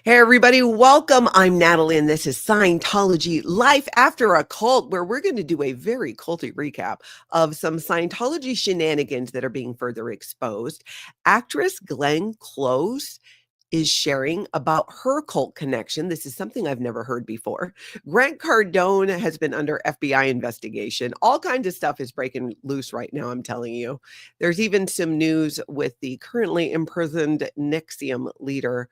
Hey, everybody, welcome. I'm Natalie, and this is Scientology Life After a Cult, where we're going to do a very culty recap of some Scientology shenanigans that are being further exposed. Actress Glenn Close is sharing about her cult connection. This is something I've never heard before. Grant Cardone has been under FBI investigation. All kinds of stuff is breaking loose right now, I'm telling you. There's even some news with the currently imprisoned NXIVM leader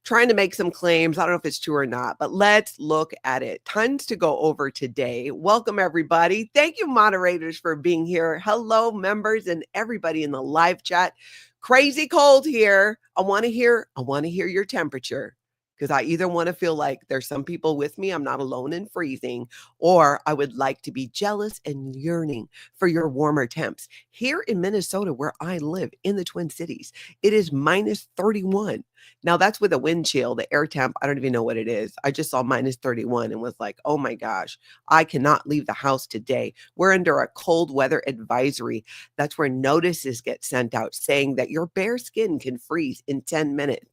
trying to make some claims. I don't know if it's true or not, but let's look at it. Tons to go over today. Welcome, everybody. Thank you, moderators, for being here. Hello, members, and everybody in the live chat. Crazy cold here. I want to hear your temperature, because I either want to feel like there's some people with me, I'm not alone in freezing, or I would like to be jealous and yearning for your warmer temps. Here in Minnesota, where I live in the Twin Cities, it is minus 31. Now that's with a wind chill, the air temp, I don't even know what it is. I just saw minus 31 and was like, oh my gosh, I cannot leave the house today. We're under a cold weather advisory. That's where notices get sent out saying that your bare skin can freeze in 10 minutes.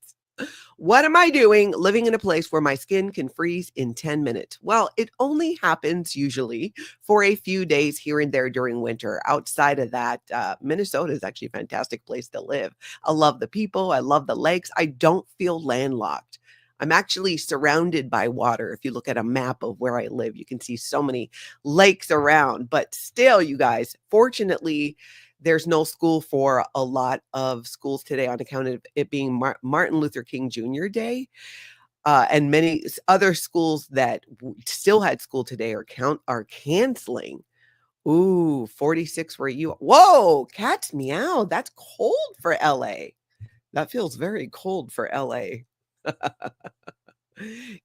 What am I doing living in a place where my skin can freeze in 10 minutes? Well, it only happens usually for a few days here and there during winter. Outside of that, Minnesota is actually a fantastic place to live. I love the people. I love the lakes. I don't feel landlocked. I'm actually surrounded by water. If you look at a map of where I live, you can see so many lakes around. But still, you guys, fortunately, there's no school for a lot of schools today on account of it being Martin Luther King Jr. Day. And many other schools that still had school today are canceling. Ooh, 46 where you, whoa, cats meow. That's cold for LA. That feels very cold for LA.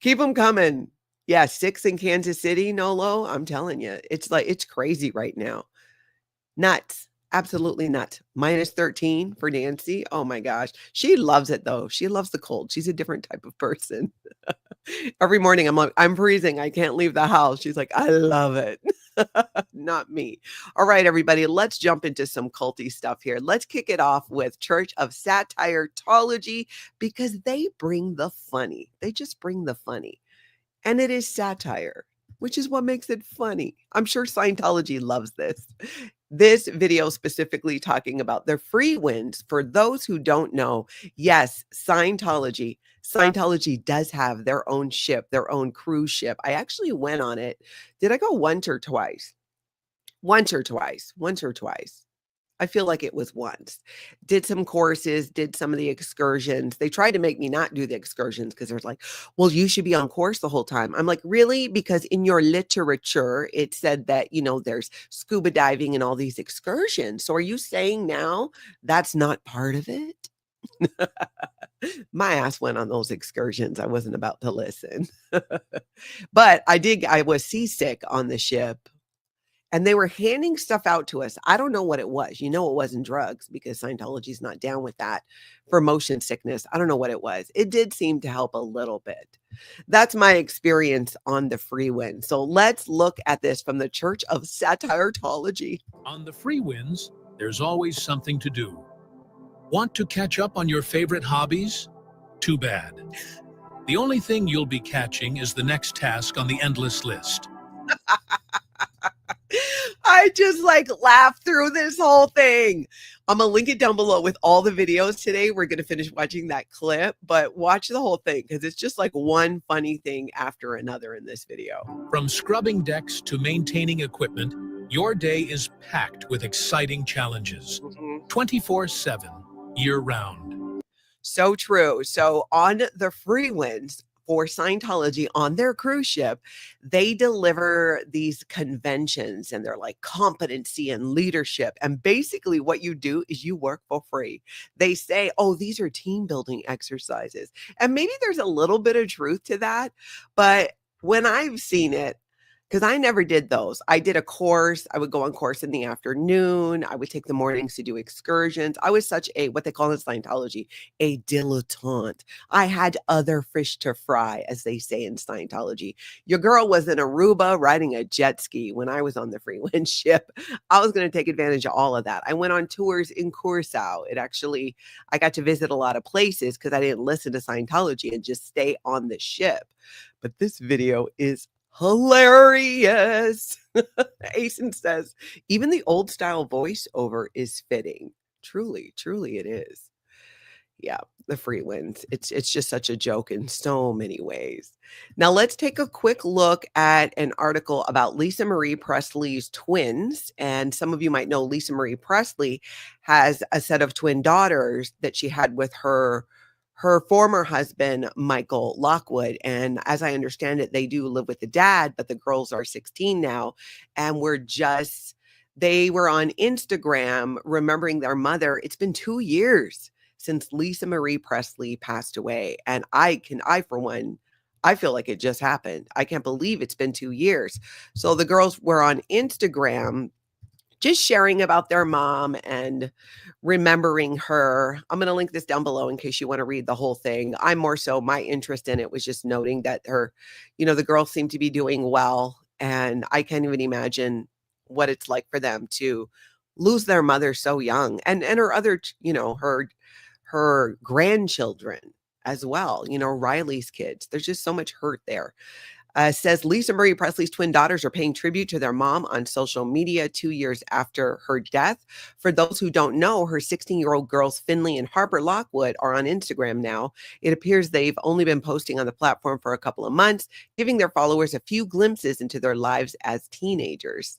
Keep them coming. Yeah, 6 in Kansas City, Nolo. I'm telling you, it's crazy right now. Nuts. Absolutely nuts. Minus 13 for Nancy. Oh my gosh. She loves it though. She loves the cold. She's a different type of person. Every morning I'm like, I'm freezing. I can't leave the house. She's like, I love it. Not me. All right, everybody, let's jump into some culty stuff here. Let's kick it off with Church of Satire-tology, because they bring the funny. They just bring the funny. And it is satire, which is what makes it funny. I'm sure Scientology loves this. This video specifically talking about the Freewinds. For those who don't know, yes, Scientology does have their own ship, their own cruise ship. I actually went on it. Did I go once or twice? Once or twice. I feel like it was once. Did some courses, did some of the excursions. They tried to make me not do the excursions because they're like, well, you should be on course the whole time. I'm like, really? Because in your literature, it said that, there's scuba diving and all these excursions. So are you saying now that's not part of it? My ass went on those excursions. I wasn't about to listen. But I was seasick on the ship. And they were handing stuff out to us. I don't know what it was. It wasn't drugs, because Scientology's not down with that for motion sickness. I don't know what it was. It did seem to help a little bit. That's my experience on the Freewinds. So let's look at this from the Church of Satire-tology. On the Freewinds, there's always something to do. Want to catch up on your favorite hobbies? Too bad. The only thing you'll be catching is the next task on the endless list. I just laughed through this whole thing. I'm going to link it down below with all the videos today. We're going to finish watching that clip, but watch the whole thing because it's just like one funny thing after another in this video. From scrubbing decks to maintaining equipment, your day is packed with exciting challenges. 24/7, year-round. So true. So on the Freewinds, for Scientology on their cruise ship, they deliver these conventions, and they're like competency and leadership. And basically what you do is you work for free. They say, oh, these are team building exercises. And maybe there's a little bit of truth to that. But when I've seen it, because I never did those. I did a course. I would go on course in the afternoon. I would take the mornings to do excursions. I was such a, what they call in Scientology, a dilettante. I had other fish to fry, as they say in Scientology. Your girl was in Aruba riding a jet ski when I was on the Freewinds ship. I was going to take advantage of all of that. I went on tours in Curacao. I got to visit a lot of places because I didn't listen to Scientology and just stay on the ship. But this video is hilarious. Asen says, even the old style voiceover is fitting. Truly, truly it is. Yeah, the Freewinds. It's just such a joke in so many ways. Now let's take a quick look at an article about Lisa Marie Presley's twins. And some of you might know Lisa Marie Presley has a set of twin daughters that she had with her former husband, Michael Lockwood. And as I understand it, they do live with the dad, but the girls are 16 now. And they were on Instagram remembering their mother. It's been 2 years since Lisa Marie Presley passed away. And for one, I feel like it just happened. I can't believe it's been 2 years. So the girls were on Instagram just sharing about their mom and remembering her. I'm going to link this down below in case you want to read the whole thing. My interest in it was just noting that the girls seem to be doing well. And I can't even imagine what it's like for them to lose their mother so young, and her other, her grandchildren as well, Riley's kids. There's just so much hurt there. Says Lisa Marie Presley's twin daughters are paying tribute to their mom on social media 2 years after her death. For those who don't know, her 16-year-old girls, Finley and Harper Lockwood, are on Instagram now. It appears they've only been posting on the platform for a couple of months, giving their followers a few glimpses into their lives as teenagers.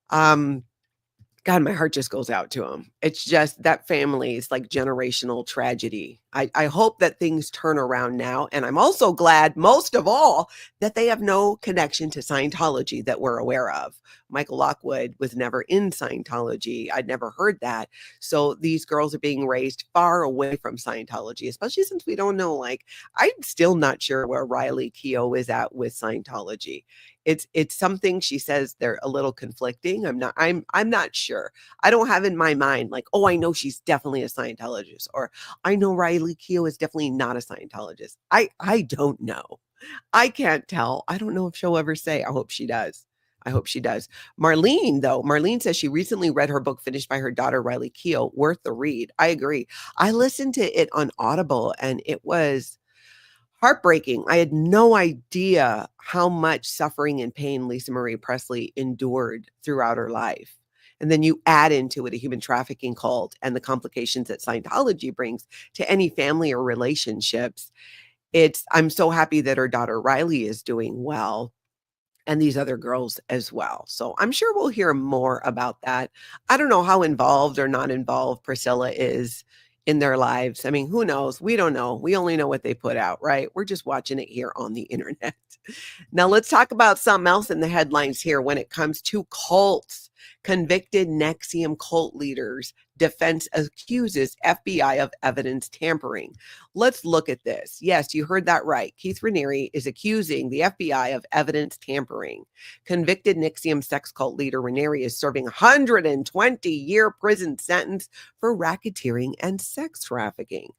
God, my heart just goes out to them. It's just that family is like generational tragedy. I hope that things turn around now. And I'm also glad, most of all, that they have no connection to Scientology that we're aware of. Michael Lockwood was never in Scientology. I'd never heard that. So these girls are being raised far away from Scientology, especially since we don't know, I'm still not sure where Riley Keough is at with Scientology. It's something she says they're a little conflicting. I'm not sure. I don't have in my mind I know she's definitely a Scientologist, or I know Riley Keough is definitely not a Scientologist. I don't know. I can't tell. I don't know if she'll ever say. I hope she does. Marlene says she recently read her book finished by her daughter, Riley Keough. Worth the read. I agree. I listened to it on Audible and it was heartbreaking. I had no idea how much suffering and pain Lisa Marie Presley endured throughout her life. And then you add into it a human trafficking cult and the complications that Scientology brings to any family or relationships. I'm so happy that her daughter Riley is doing well, and these other girls as well. So I'm sure we'll hear more about that. I don't know how involved or not involved Priscilla is in their lives. I mean, who knows? We don't know. We only know what they put out, right? We're just watching it here on the internet. Now let's talk about something else in the headlines here when it comes to cults. Convicted NXIVM cult leaders. Defense accuses FBI of evidence tampering. Let's look at this. Yes, you heard that right. Keith Raniere is accusing the FBI of evidence tampering. Convicted NXIVM sex cult leader Raniere is serving a 120-year prison sentence for racketeering and sex trafficking.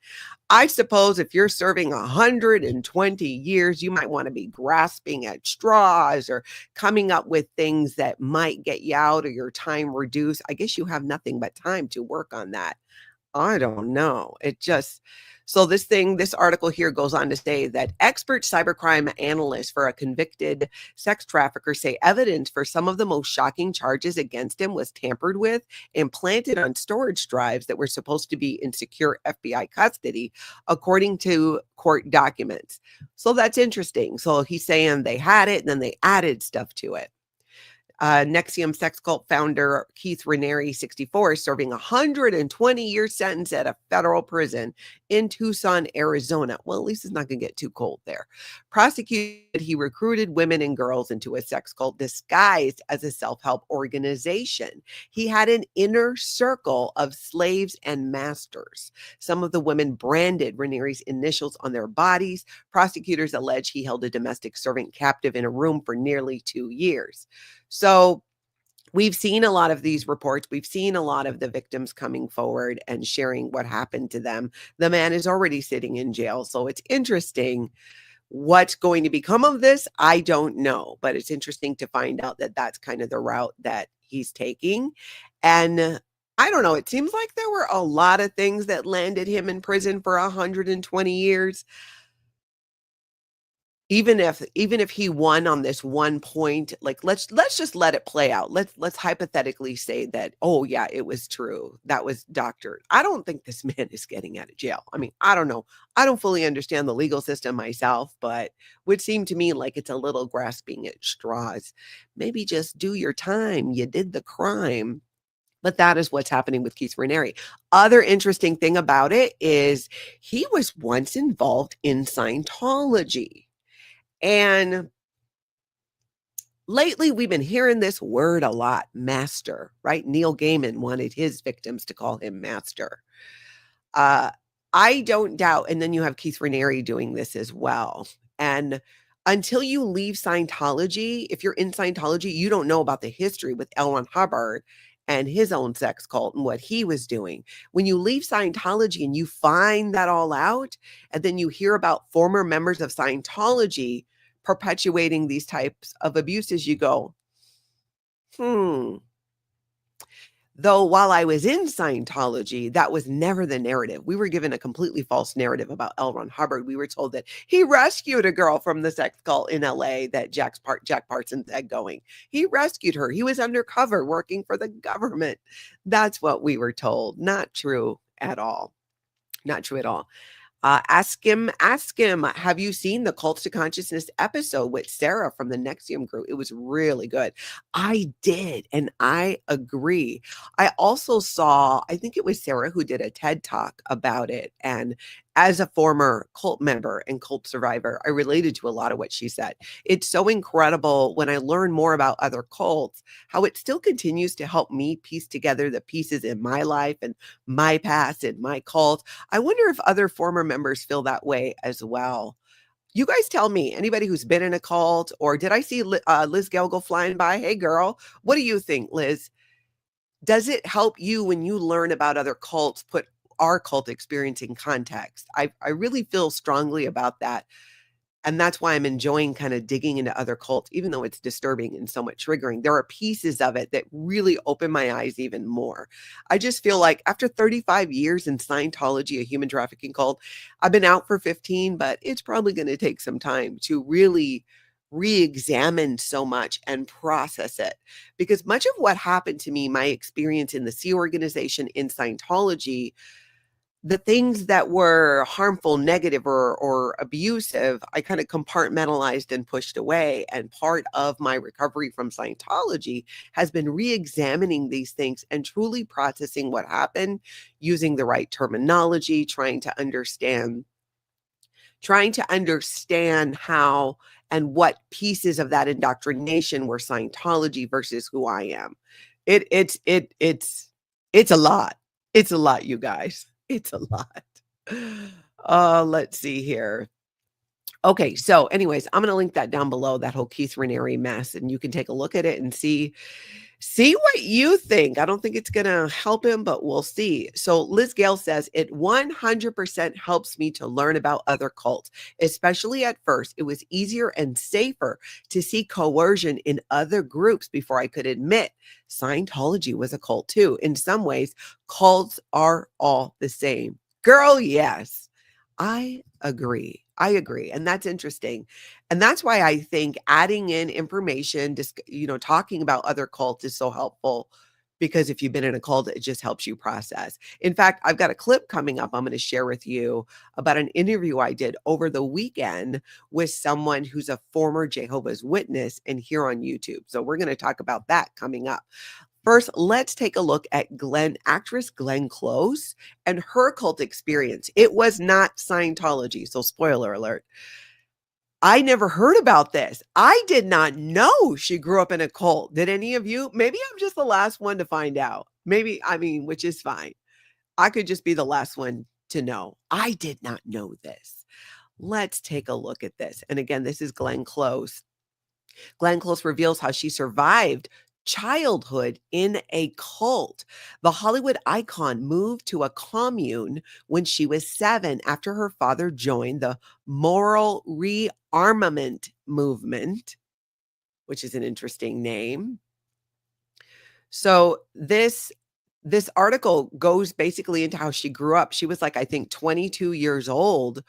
I suppose if you're serving 120 years, you might want to be grasping at straws or coming up with things that might get you out or your time reduced. I guess you have nothing but time to work on that. I don't know. So this article here goes on to say that expert cybercrime analysts for a convicted sex trafficker say evidence for some of the most shocking charges against him was tampered with and planted on storage drives that were supposed to be in secure FBI custody, according to court documents. So that's interesting. So he's saying they had it and then they added stuff to it. NXIVM sex cult founder Keith Raniere, 64, is serving a 120-year sentence at a federal prison in Tucson, Arizona. Well, at least it's not going to get too cold there. Prosecuted, he recruited women and girls into a sex cult disguised as a self-help organization. He had an inner circle of slaves and masters. Some of the women branded Raniere's initials on their bodies. Prosecutors allege he held a domestic servant captive in a room for nearly 2 years. So we've seen a lot of these reports. We've seen a lot of the victims coming forward and sharing what happened to them. The man is already sitting in jail. So it's interesting. What's going to become of this? I don't know. But it's interesting to find out that that's kind of the route that he's taking. And I don't know. It seems like there were a lot of things that landed him in prison for 120 years. Even if he won on this one point, like let's just let it play out. Let's hypothetically say that, oh yeah, it was true. That was doctored. I don't think this man is getting out of jail. I mean, I don't know. I don't fully understand the legal system myself, but would seem to me like it's a little grasping at straws. Maybe just do your time. You did the crime. But that is what's happening with Keith Raniere. Other interesting thing about it is he was once involved in Scientology. And lately, we've been hearing this word a lot, master, right? Neil Gaiman wanted his victims to call him master. I don't doubt, and then you have Keith Raniere doing this as well. And until you leave Scientology, if you're in Scientology, you don't know about the history with L. Ron Hubbard and his own sex cult and what he was doing. When you leave Scientology and you find that all out, and then you hear about former members of Scientology perpetuating these types of abuses, you go, Though while I was in Scientology, that was never the narrative. We were given a completely false narrative about L. Ron Hubbard. We were told that he rescued a girl from the sex cult in LA that Jack Parsons had going. He rescued her. He was undercover working for the government. That's what we were told. Not true at all. Not true at all. Ask him, have you seen the Cults to Consciousness episode with Sarah from the NXIVM group? It was really good. I did, and I agree. I also saw, I think it was Sarah who did a TED Talk about it. And as a former cult member and cult survivor, I related to a lot of what she said. It's so incredible when I learn more about other cults, how it still continues to help me piece together the pieces in my life and my past and my cult. I wonder if other former members feel that way as well. You guys tell me, anybody who's been in a cult, or did I see Liz Gale go flying by? Hey, girl, what do you think, Liz? Does it help you when you learn about other cults, put our cult experience in context? I really feel strongly about that. And that's why I'm enjoying kind of digging into other cults, even though it's disturbing and somewhat triggering. There are pieces of it that really open my eyes even more. I just feel like after 35 years in Scientology, a human trafficking cult, I've been out for 15, but it's probably going to take some time to really re-examine so much and process it. Because much of what happened to me, my experience in the Sea Organization, in Scientology, the things that were harmful, negative, or abusive, I kind of compartmentalized and pushed away. And part of my recovery from Scientology has been re-examining these things and truly processing what happened, using the right terminology, trying to understand how and what pieces of that indoctrination were Scientology versus who I am. It's a lot. It's a lot, you guys. It's a lot. Let's see here. Okay, so anyways, I'm going to link that down below, that whole Keith Raniere mess, and you can take a look at it and see what you think. I don't think it's going to help him, but we'll see. So Liz Gale says, it 100% helps me to learn about other cults, especially at first. It was easier and safer to see coercion in other groups before I could admit Scientology was a cult too. In some ways, cults are all the same. Girl, yes. I agree. And that's interesting. And that's why I think adding in information, just, talking about other cults is so helpful, because if you've been in a cult, it just helps you process. In fact, I've got a clip coming up I'm going to share with you about an interview I did over the weekend with someone who's a former Jehovah's Witness, and here on YouTube. So we're going to talk about that coming up. First, let's take a look at actress Glenn Close and her cult experience. It was not Scientology, so spoiler alert. I never heard about this. I did not know she grew up in a cult. Did any of you? Maybe I'm just the last one to find out. Maybe, which is fine. I could just be the last one to know. I did not know this. Let's take a look at this. And again, this is Glenn Close. Glenn Close reveals how she survived childhood in a cult. The Hollywood icon moved to a commune when she was 7 after her father joined the moral rearmament movement, which is an interesting name. So this article goes basically into how she grew up. She was like, I think 22 years old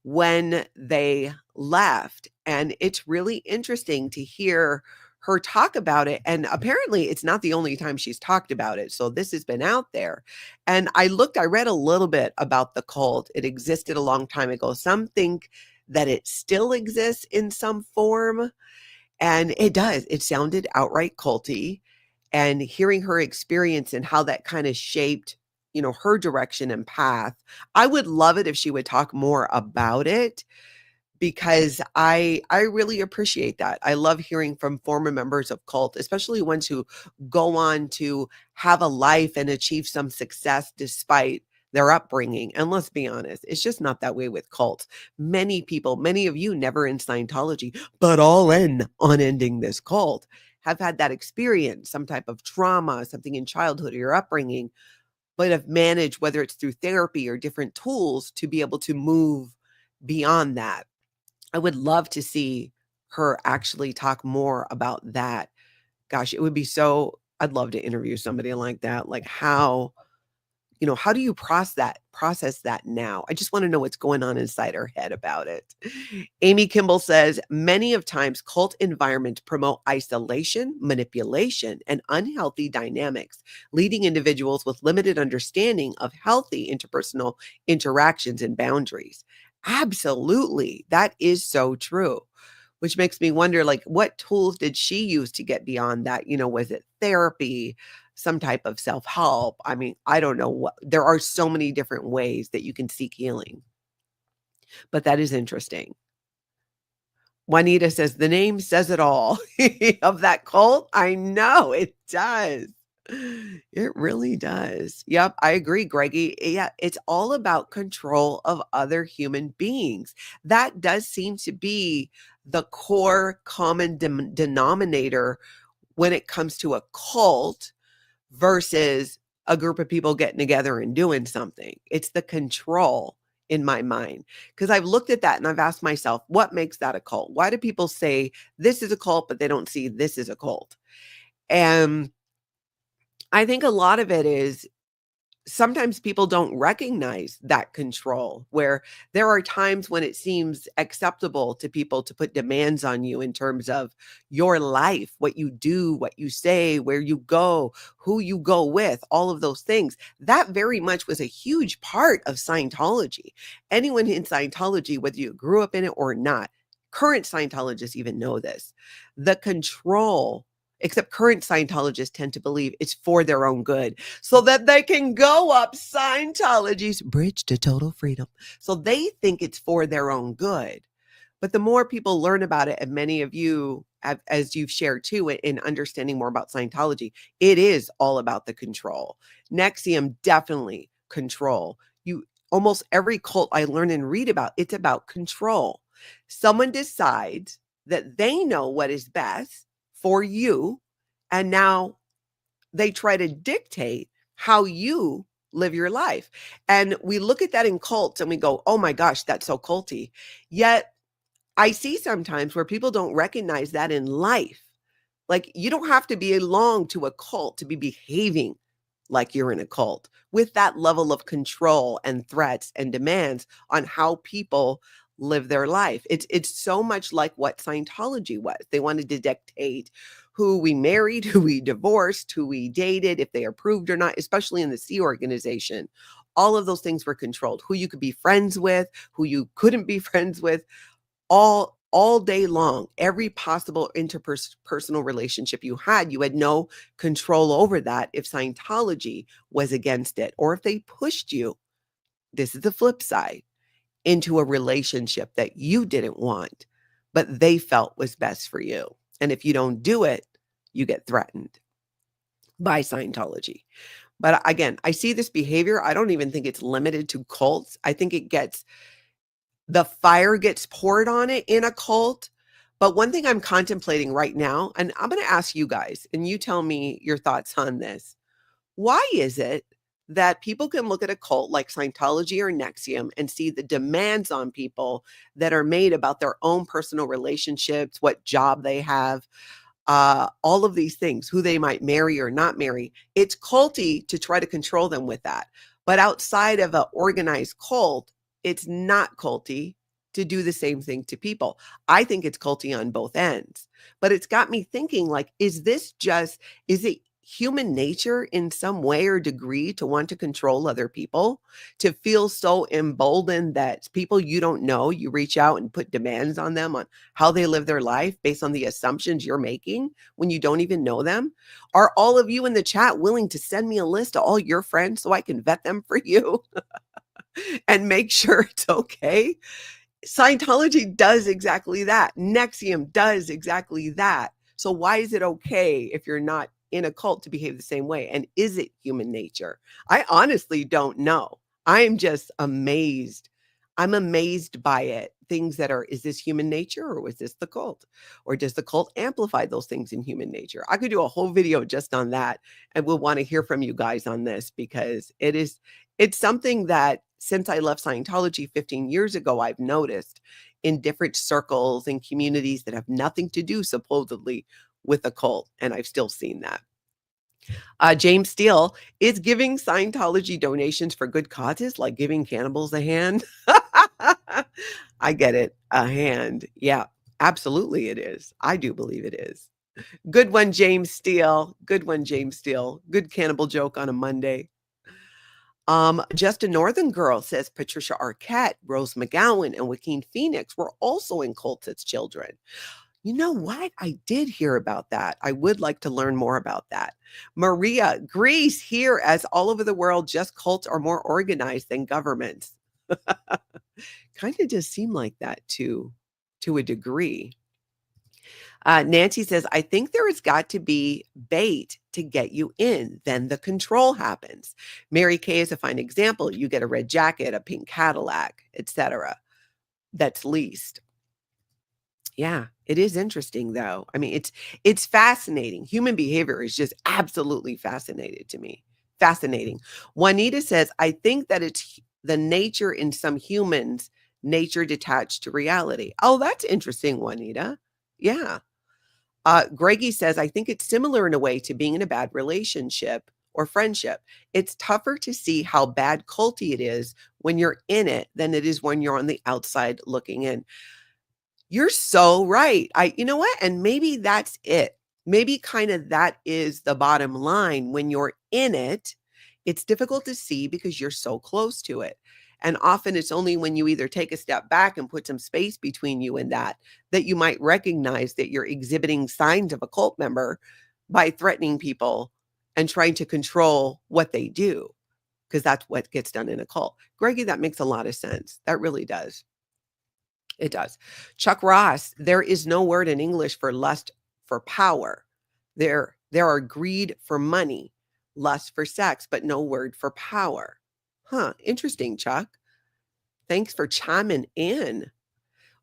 when they left. And it's really interesting to hear her talk about it. And apparently it's not the only time she's talked about it. So this has been out there. And I read a little bit about the cult. It existed a long time ago. Some think that it still exists in some form. And it does. It sounded outright culty. And hearing her experience and how that kind of shaped, her direction and path. I would love it if she would talk more about it, because I really appreciate that. I love hearing from former members of cult, especially ones who go on to have a life and achieve some success despite their upbringing. And let's be honest, it's just not that way with cults. Many people, many of you never in Scientology, but all in on ending this cult, have had that experience, some type of trauma, something in childhood or your upbringing, but have managed, whether it's through therapy or different tools, to be able to move beyond that. I would love to see her actually talk more about that. Gosh, it would be I'd love to interview somebody like that. Like how do you process that now? I just want to know what's going on inside her head about it. Amy Kimball says, many of times cult environments promote isolation, manipulation, and unhealthy dynamics, leading individuals with limited understanding of healthy interpersonal interactions and boundaries. Absolutely. That is so true. Which makes me wonder, like, what tools did she use to get beyond that? Was it therapy, some type of self-help? I don't know there are so many different ways that you can seek healing, but that is interesting. Juanita says the name says it all of that cult. I know it does. It really does. Yep, I agree, Greggy. Yeah, it's all about control of other human beings. That does seem to be the core common denominator when it comes to a cult versus a group of people getting together and doing something. It's the control in my mind, because I've looked at that and I've asked myself, what makes that a cult? Why do people say this is a cult, but they don't see this is a cult? And I think a lot of it is sometimes people don't recognize that control, where there are times when it seems acceptable to people to put demands on you in terms of your life, what you do, what you say, where you go, who you go with, all of those things. That very much was a huge part of Scientology. Anyone in Scientology, whether you grew up in it or not, current Scientologists even know this. The control, except current Scientologists tend to believe it's for their own good so that they can go up Scientology's bridge to total freedom. So they think it's for their own good. But the more people learn about it, and many of you, as you've shared too, in understanding more about Scientology, it is all about the control. NXIVM, definitely control. Almost every cult I learn and read about, it's about control. Someone decides that they know what is best for you, and now they try to dictate how you live your life. And we look at that in cults and we go, oh my gosh, that's so culty. Yet I see sometimes where people don't recognize that in life. Like, you don't have to belong to a cult to be behaving like you're in a cult with that level of control and threats and demands on how people live their life. It's so much like what Scientology was. They wanted to dictate who we married, who we divorced, who we dated, if they approved or not, especially in the Sea organization. All of those things were controlled. Who you could be friends with, who you couldn't be friends with, all all day long, every possible interpersonal relationship you had no control over that if Scientology was against it, or if they pushed you, this is the flip side, into a relationship that you didn't want, but they felt was best for you. And if you don't do it, you get threatened by Scientology. But again, I see this behavior. I don't even think it's limited to cults. I think the fire gets poured on it in a cult. But one thing I'm contemplating right now, and I'm going to ask you guys, and you tell me your thoughts on this. Why is it that people can look at a cult like Scientology or NXIVM and see the demands on people that are made about their own personal relationships, what job they have, all of these things, who they might marry or not marry? It's culty to try to control them with that. But outside of an organized cult, it's not culty to do the same thing to people. I think it's culty on both ends. But it's got me thinking, like, is it human nature in some way or degree to want to control other people, to feel so emboldened that people you don't know, you reach out and put demands on them on how they live their life based on the assumptions you're making when you don't even know them? Are all of you in the chat willing to send me a list of all your friends so I can vet them for you and make sure it's okay? Scientology does exactly that. NXIVM does exactly that. So why is it okay if you're not in a cult to behave the same way? And is it human nature? I honestly don't know. I'm just amazed. I'm amazed by it. Things that are, is this human nature, or was this the cult? Or does the cult amplify those things in human nature? I could do a whole video just on that, and we'll want to hear from you guys on this, because it's something that since I left Scientology 15 years ago, I've noticed in different circles and communities that have nothing to do supposedly with a cult. And I've still seen that. James Steele is giving Scientology donations for good causes, like giving cannibals a hand. I get it. A hand. Yeah, absolutely it is. I do believe it is. Good one, James Steele. Good one, James Steele. Good cannibal joke on a Monday. Just a Northern Girl says Patricia Arquette, Rose McGowan, and Joaquin Phoenix were also in cults as children. You know what? I did hear about that. I would like to learn more about that. Maria, Greece here, as all over the world, just cults are more organized than governments. Kind of does seem like that to a degree. Nancy says, I think there has got to be bait to get you in. Then the control happens. Mary Kay is a fine example. You get a red jacket, a pink Cadillac, etc. That's leased. Yeah, it is interesting, though. I mean, it's fascinating. Human behavior is just absolutely fascinating to me. Fascinating. Juanita says, I think that it's the nature in some humans, nature detached to reality. Oh, that's interesting, Juanita. Yeah. Greggy says, I think it's similar in a way to being in a bad relationship or friendship. It's tougher to see how bad culty it is when you're in it than it is when you're on the outside looking in. You're so right. You know what? And maybe that's it. Maybe kind of that is the bottom line. When you're in it, it's difficult to see because you're so close to it. And often it's only when you either take a step back and put some space between you and that you might recognize that you're exhibiting signs of a cult member by threatening people and trying to control what they do, because that's what gets done in a cult. Greggy, that makes a lot of sense. That really does. It does. Chuck Ross, there is no word in English for lust for power. There are greed for money, lust for sex, but no word for power. Huh. Interesting, Chuck. Thanks for chiming in.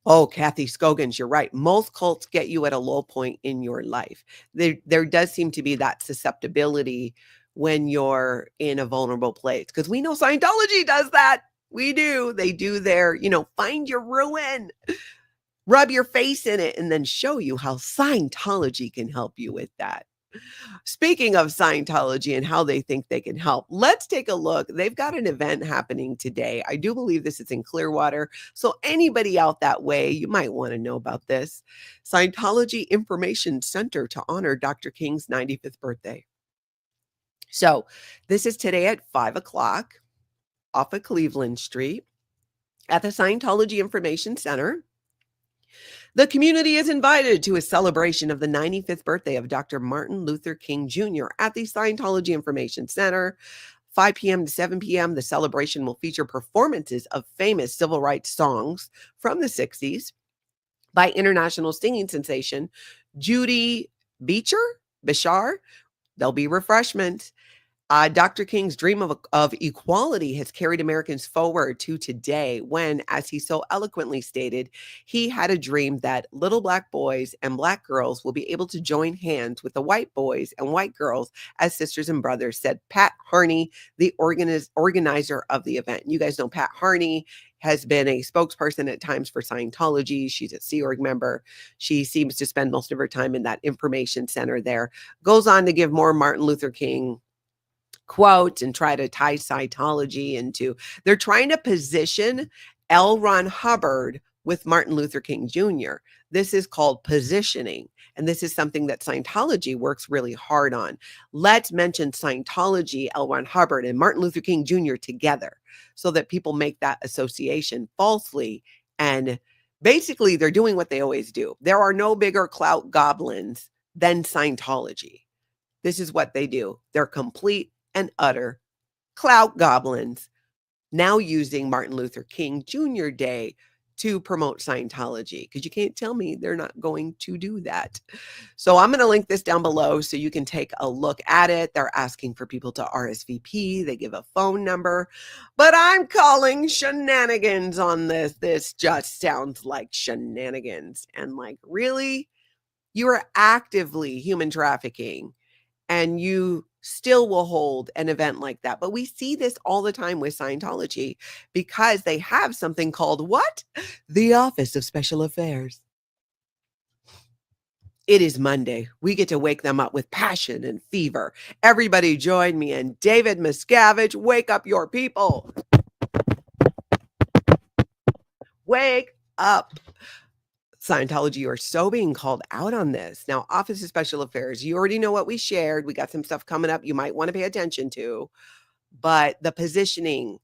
Oh, Kathy Scogans, you're right. Most cults get you at a low point in your life. There does seem to be that susceptibility when you're in a vulnerable place, because we know Scientology does that. We do. They do their, find your ruin, rub your face in it, and then show you how Scientology can help you with that. Speaking of Scientology and how they think they can help, let's take a look. They've got an event happening today. I do believe this is in Clearwater. So anybody out that way, you might want to know about this. Scientology Information Center to honor Dr. King's 95th birthday. So this is today at 5 o'clock off of Cleveland Street at the Scientology Information Center. The community is invited to a celebration of the 95th birthday of Dr. Martin Luther King Jr. at the Scientology Information Center. 5 p.m. to 7 p.m., the celebration will feature performances of famous civil rights songs from the 60s by international singing sensation Judy Bishar. There'll be refreshments. Dr. King's dream of equality has carried Americans forward to today when, as he so eloquently stated, he had a dream that little Black boys and Black girls will be able to join hands with the white boys and white girls as sisters and brothers, said Pat Harney, the organizer of the event. You guys know Pat Harney has been a spokesperson at times for Scientology. She's a Sea Org member. She seems to spend most of her time in that information center there. Goes on to give more Martin Luther King quote and try to tie Scientology into, they're trying to position L. Ron Hubbard with Martin Luther King Jr. This is called positioning. And this is something that Scientology works really hard on. Let's mention Scientology, L. Ron Hubbard, and Martin Luther King Jr. together so that people make that association falsely. And basically, they're doing what they always do. There are no bigger clout goblins than Scientology. This is what they do. They're complete and utter clout goblins, now using Martin Luther King Jr. Day to promote Scientology, because you can't tell me they're not going to do that. So I'm going to link this down below so you can take a look at it. They're asking for people to RSVP. They give a phone number, but I'm calling shenanigans on this. This just sounds like shenanigans. And like, really? You are actively human trafficking and you still will hold an event like that. But we see this all the time with Scientology because they have something called what? The Office of Special Affairs. It is Monday. We get to wake them up with passion and fever. Everybody join me and David Miscavige, wake up your people. Wake up. Scientology, you are so being called out on this. Now, Office of Special Affairs, you already know what we shared. We got some stuff coming up you might want to pay attention to. But the positioning,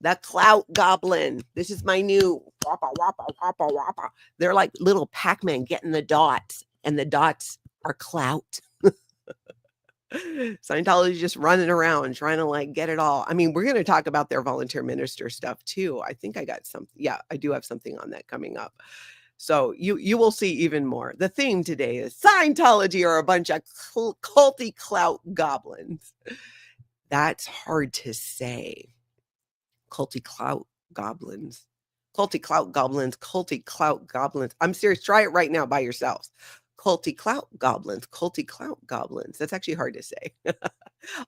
the clout goblin, this is my new wappa, wappa, wappa, wappa. They're like little Pac-Man getting the dots, and the dots are clout. Scientology just running around trying to like get it all. I mean, we're going to talk about their volunteer minister stuff too. I think I got something. Yeah, I do have something on that coming up. So you will see even more. The theme today is Scientology are a bunch of culty clout goblins. That's hard to say. Culty clout goblins. Culty clout goblins. Culty clout goblins. I'm serious. Try it right now by yourselves. Culty clout goblins. Culty clout goblins. That's actually hard to say.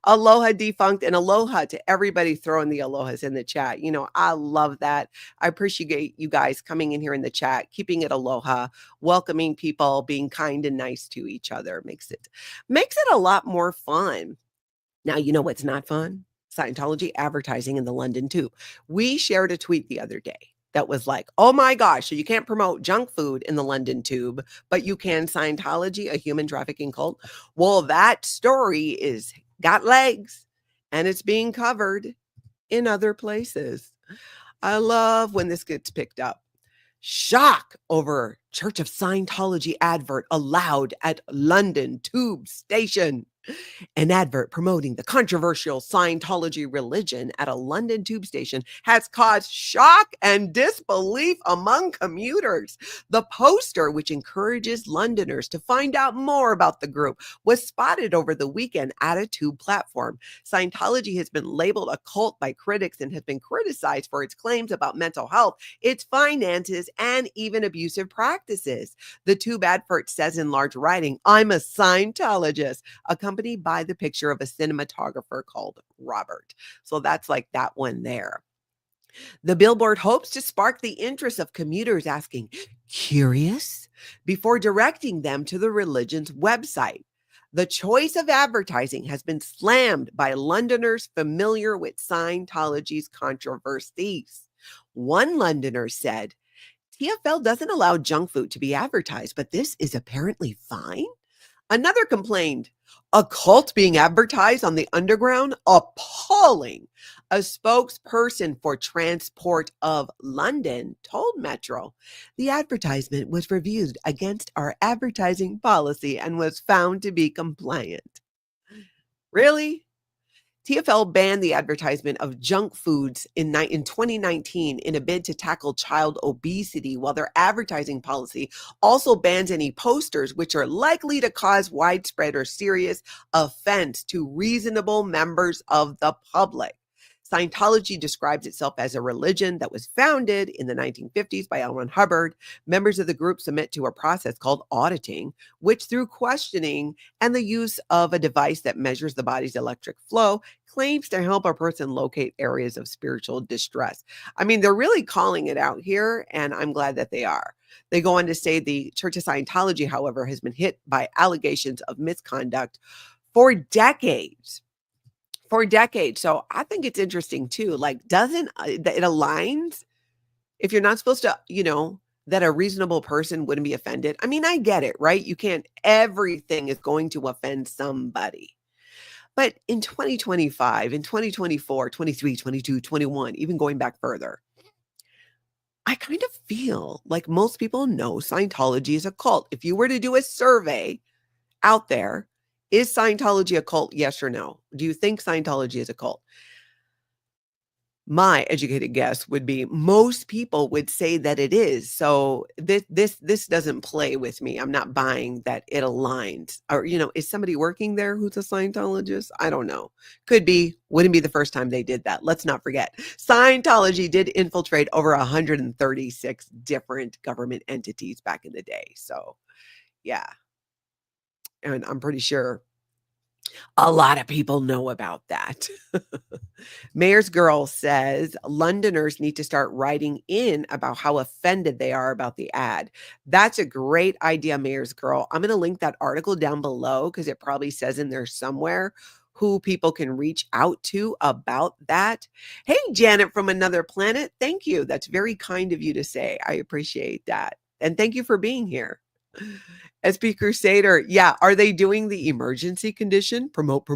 Aloha defunct, and aloha to everybody throwing the alohas in the chat. You know, I love that. I appreciate you guys coming in here in the chat, keeping it aloha, welcoming people, being kind and nice to each other. Makes it a lot more fun. Now, you know what's not fun? Scientology advertising in the London Tube. We shared a tweet the other day that was like, oh my gosh, so you can't promote junk food in the London Tube, but you can Scientology, a human trafficking cult. Well, that story is got legs and it's being covered in other places. I love when this gets picked up. Shock over Church of Scientology advert allowed at London Tube Station. An advert promoting the controversial Scientology religion at a London tube station has caused shock and disbelief among commuters. The poster, which encourages Londoners to find out more about the group, was spotted over the weekend at a tube platform. Scientology has been labeled a cult by critics and has been criticized for its claims about mental health, its finances, and even abusive practices. The tube advert says in large writing, "I'm a Scientologist," accompanied by the picture of a cinematographer called Robert. So that's like that one there. The billboard hopes to spark the interest of commuters asking, "Curious?" before directing them to the religion's website. The choice of advertising has been slammed by Londoners familiar with Scientology's controversies. One Londoner said, "TFL doesn't allow junk food to be advertised, but this is apparently fine." Another complained, "A cult being advertised on the underground? Appalling." A spokesperson for Transport of London told Metro the advertisement was reviewed against our advertising policy and was found to be compliant. Really? TfL banned the advertisement of junk foods in 2019 in a bid to tackle child obesity, while their advertising policy also bans any posters which are likely to cause widespread or serious offense to reasonable members of the public. Scientology describes itself as a religion that was founded in the 1950s by L. Ron Hubbard. Members of the group submit to a process called auditing, which through questioning and the use of a device that measures the body's electric flow, claims to help a person locate areas of spiritual distress. I mean, they're really calling it out here, and I'm glad that they are. They go on to say the Church of Scientology, however, has been hit by allegations of misconduct for decades. So I think it's interesting too. Like, doesn't it aligns if you're not supposed to, that a reasonable person wouldn't be offended? I mean, I get it, right? You can't, everything is going to offend somebody. But in 2025, in 2024, 23, 22, 21, even going back further, I kind of feel like most people know Scientology is a cult. If you were to do a survey out there, is Scientology a cult? Yes or no? Do you think Scientology is a cult? My educated guess would be most people would say that it is. So this doesn't play with me. I'm not buying that it aligns. Or, is somebody working there who's a Scientologist? I don't know. Could be. Wouldn't be the first time they did that. Let's not forget. Scientology did infiltrate over 136 different government entities back in the day. So, yeah. And I'm pretty sure a lot of people know about that. Mayor's Girl says Londoners need to start writing in about how offended they are about the ad. That's a great idea, Mayor's Girl. I'm going to link that article down below because it probably says in there somewhere who people can reach out to about that. Hey, Janet from another planet. Thank you. That's very kind of you to say. I appreciate that. And thank you for being here. SP Crusader, yeah, are they doing the emergency condition? Promote.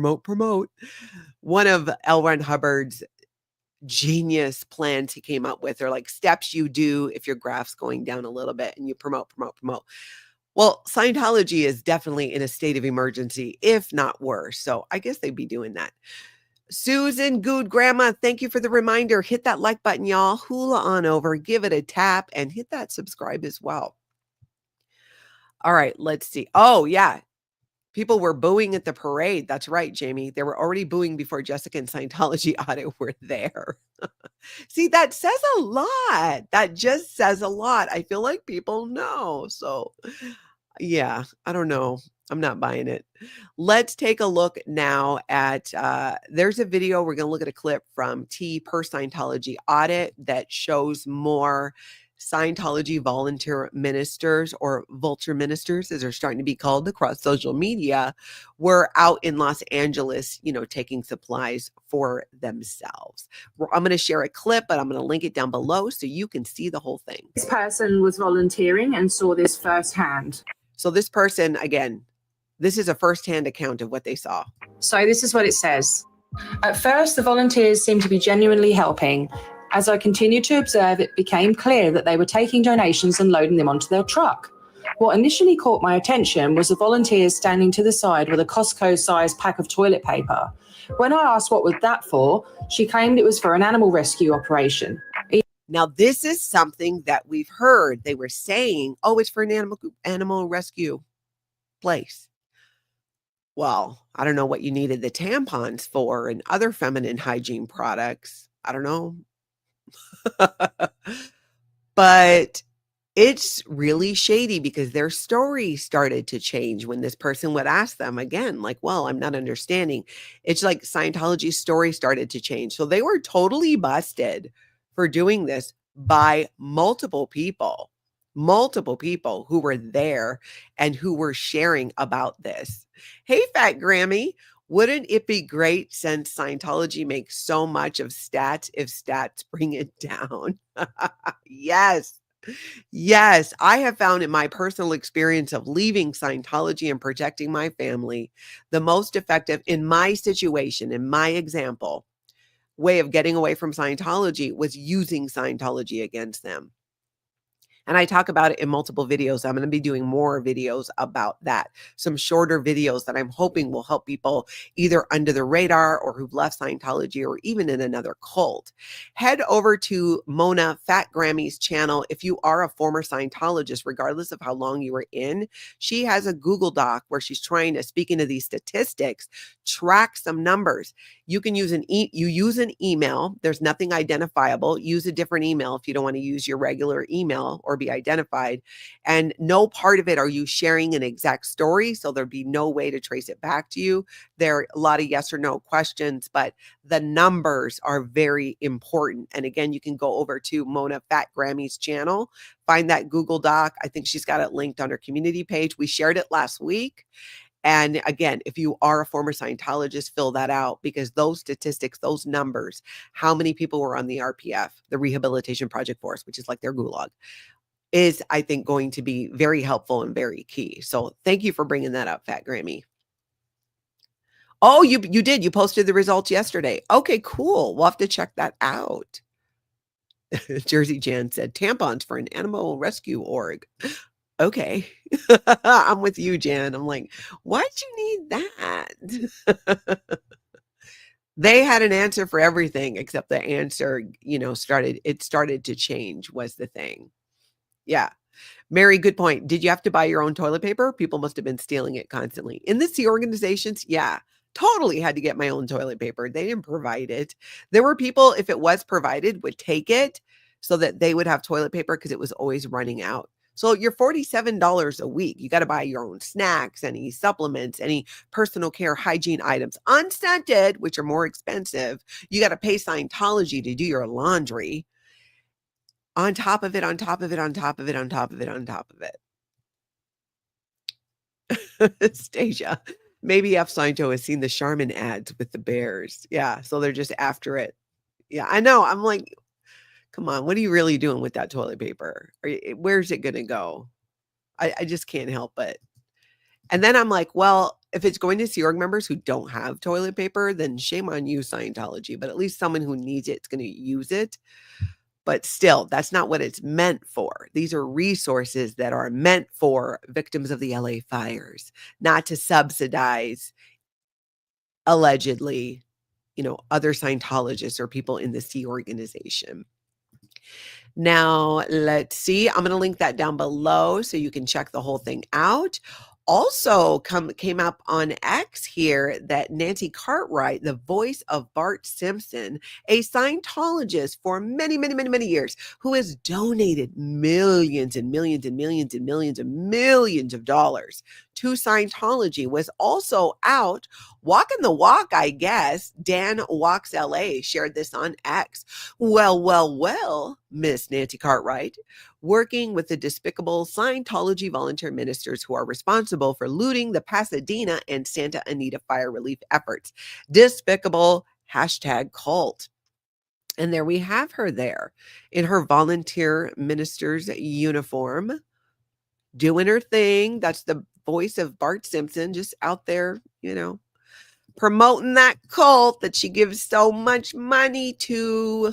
One of L. Ron Hubbard's genius plans he came up with are like steps you do if your graph's going down a little bit and you promote. Well, Scientology is definitely in a state of emergency, if not worse. So I guess they'd be doing that. Susan Good Grandma, thank you for the reminder. Hit that like button, y'all. Hula on over, give it a tap, and hit that subscribe as well. All right, let's see. Oh, yeah. People were booing at the parade. That's right, Jamie. They were already booing before Jessica and Scientology audit were there. See, that says a lot. That just says a lot. I feel like people know. So, yeah, I don't know. I'm not buying it. Let's take a look now at, there's a video. We're going to look at a clip from T per Scientology audit that shows more Scientology volunteer ministers, or vulture ministers, as they're starting to be called across social media, were out in Los Angeles, taking supplies for themselves. I'm going to share a clip, but I'm going to link it down below so you can see the whole thing. This person was volunteering and saw this firsthand. So this person, again, this is a firsthand account of what they saw. So this is what it says. At first, the volunteers seemed to be genuinely helping. As I continued to observe, it became clear that they were taking donations and loading them onto their truck. What initially caught my attention was the volunteers standing to the side with a Costco-sized pack of toilet paper. When I asked what was that for, she claimed it was for an animal rescue operation. Now, this is something that we've heard. They were saying, oh, it's for an animal rescue place. Well, I don't know what you needed the tampons for and other feminine hygiene products. I don't know. But it's really shady because their story started to change when this person would ask them again, like, well, I'm not understanding. It's like Scientology's story started to change. So they were totally busted for doing this by multiple people who were there and who were sharing about this. Hey, Fat Grammy. Wouldn't it be great since Scientology makes so much of stats if stats bring it down? Yes. I have found in my personal experience of leaving Scientology and protecting my family, the most effective in my situation, in my example, way of getting away from Scientology was using Scientology against them. And I talk about it in multiple videos. I'm going to be doing more videos about that. Some shorter videos that I'm hoping will help people either under the radar or who've left Scientology or even in another cult. Head over to Mona Fat Grammy's channel. If you are a former Scientologist, regardless of how long you were in, she has a Google Doc where she's trying to, speaking of these statistics, track some numbers. You can use use an email. There's nothing identifiable. Use a different email if you don't want to use your regular email or be identified. And no part of it are you sharing an exact story. So there'd be no way to trace it back to you. There are a lot of yes or no questions, but the numbers are very important. And again, you can go over to Mona Fat Grammy's channel, find that Google Doc. I think she's got it linked on her community page. We shared it last week. And again, if you are a former Scientologist, fill that out, because those statistics, those numbers, how many people were on the RPF, the Rehabilitation Project Force, which is like their gulag, is, I think, going to be very helpful and very key. So thank you for bringing that up, Fat Grammy. Oh, you did. You posted the results yesterday. Okay, cool. We'll have to check that out. Jersey Jan said, tampons for an animal rescue org. Okay. I'm with you, Jan. I'm like, why'd you need that? They had an answer for everything except the answer, started to change was the thing. Yeah. Mary, good point. Did you have to buy your own toilet paper? People must have been stealing it constantly. In the Sea organizations, yeah, totally had to get my own toilet paper. They didn't provide it. There were people, if it was provided, would take it so that they would have toilet paper because it was always running out. So you're $47 a week. You got to buy your own snacks, any supplements, any personal care hygiene items, unscented, which are more expensive. You got to pay Scientology to do your laundry. On top of it, on top of it, on top of it, on top of it, on top of it. Stasia, maybe F. Sciento has seen the Charmin ads with the bears. Yeah, so they're just after it. Yeah, I know. I'm like, come on, what are you really doing with that toilet paper? Where's it going to go? I just can't help it. And then I'm like, well, if it's going to Sea Org members who don't have toilet paper, then shame on you, Scientology. But at least someone who needs it is going to use it. But still, that's not what it's meant for. These are resources that are meant for victims of the LA fires, not to subsidize, allegedly, other Scientologists or people in the Sea organization. Now, let's see. I'm going to link that down below so you can check the whole thing out. Also came up on X here that Nancy Cartwright, the voice of Bart Simpson, a Scientologist for many, many, many, many years, who has donated millions and millions and millions and millions and millions of dollars to Scientology, was also out walking the walk, I guess. Dan Walks LA shared this on X. Well, Miss Nancy Cartwright, working with the despicable Scientology volunteer ministers who are responsible for looting the Pasadena and Santa Anita fire relief efforts. Despicable #cult. And there we have her there in her volunteer minister's uniform, doing her thing. That's the voice of Bart Simpson, just out there, promoting that cult that she gives so much money to.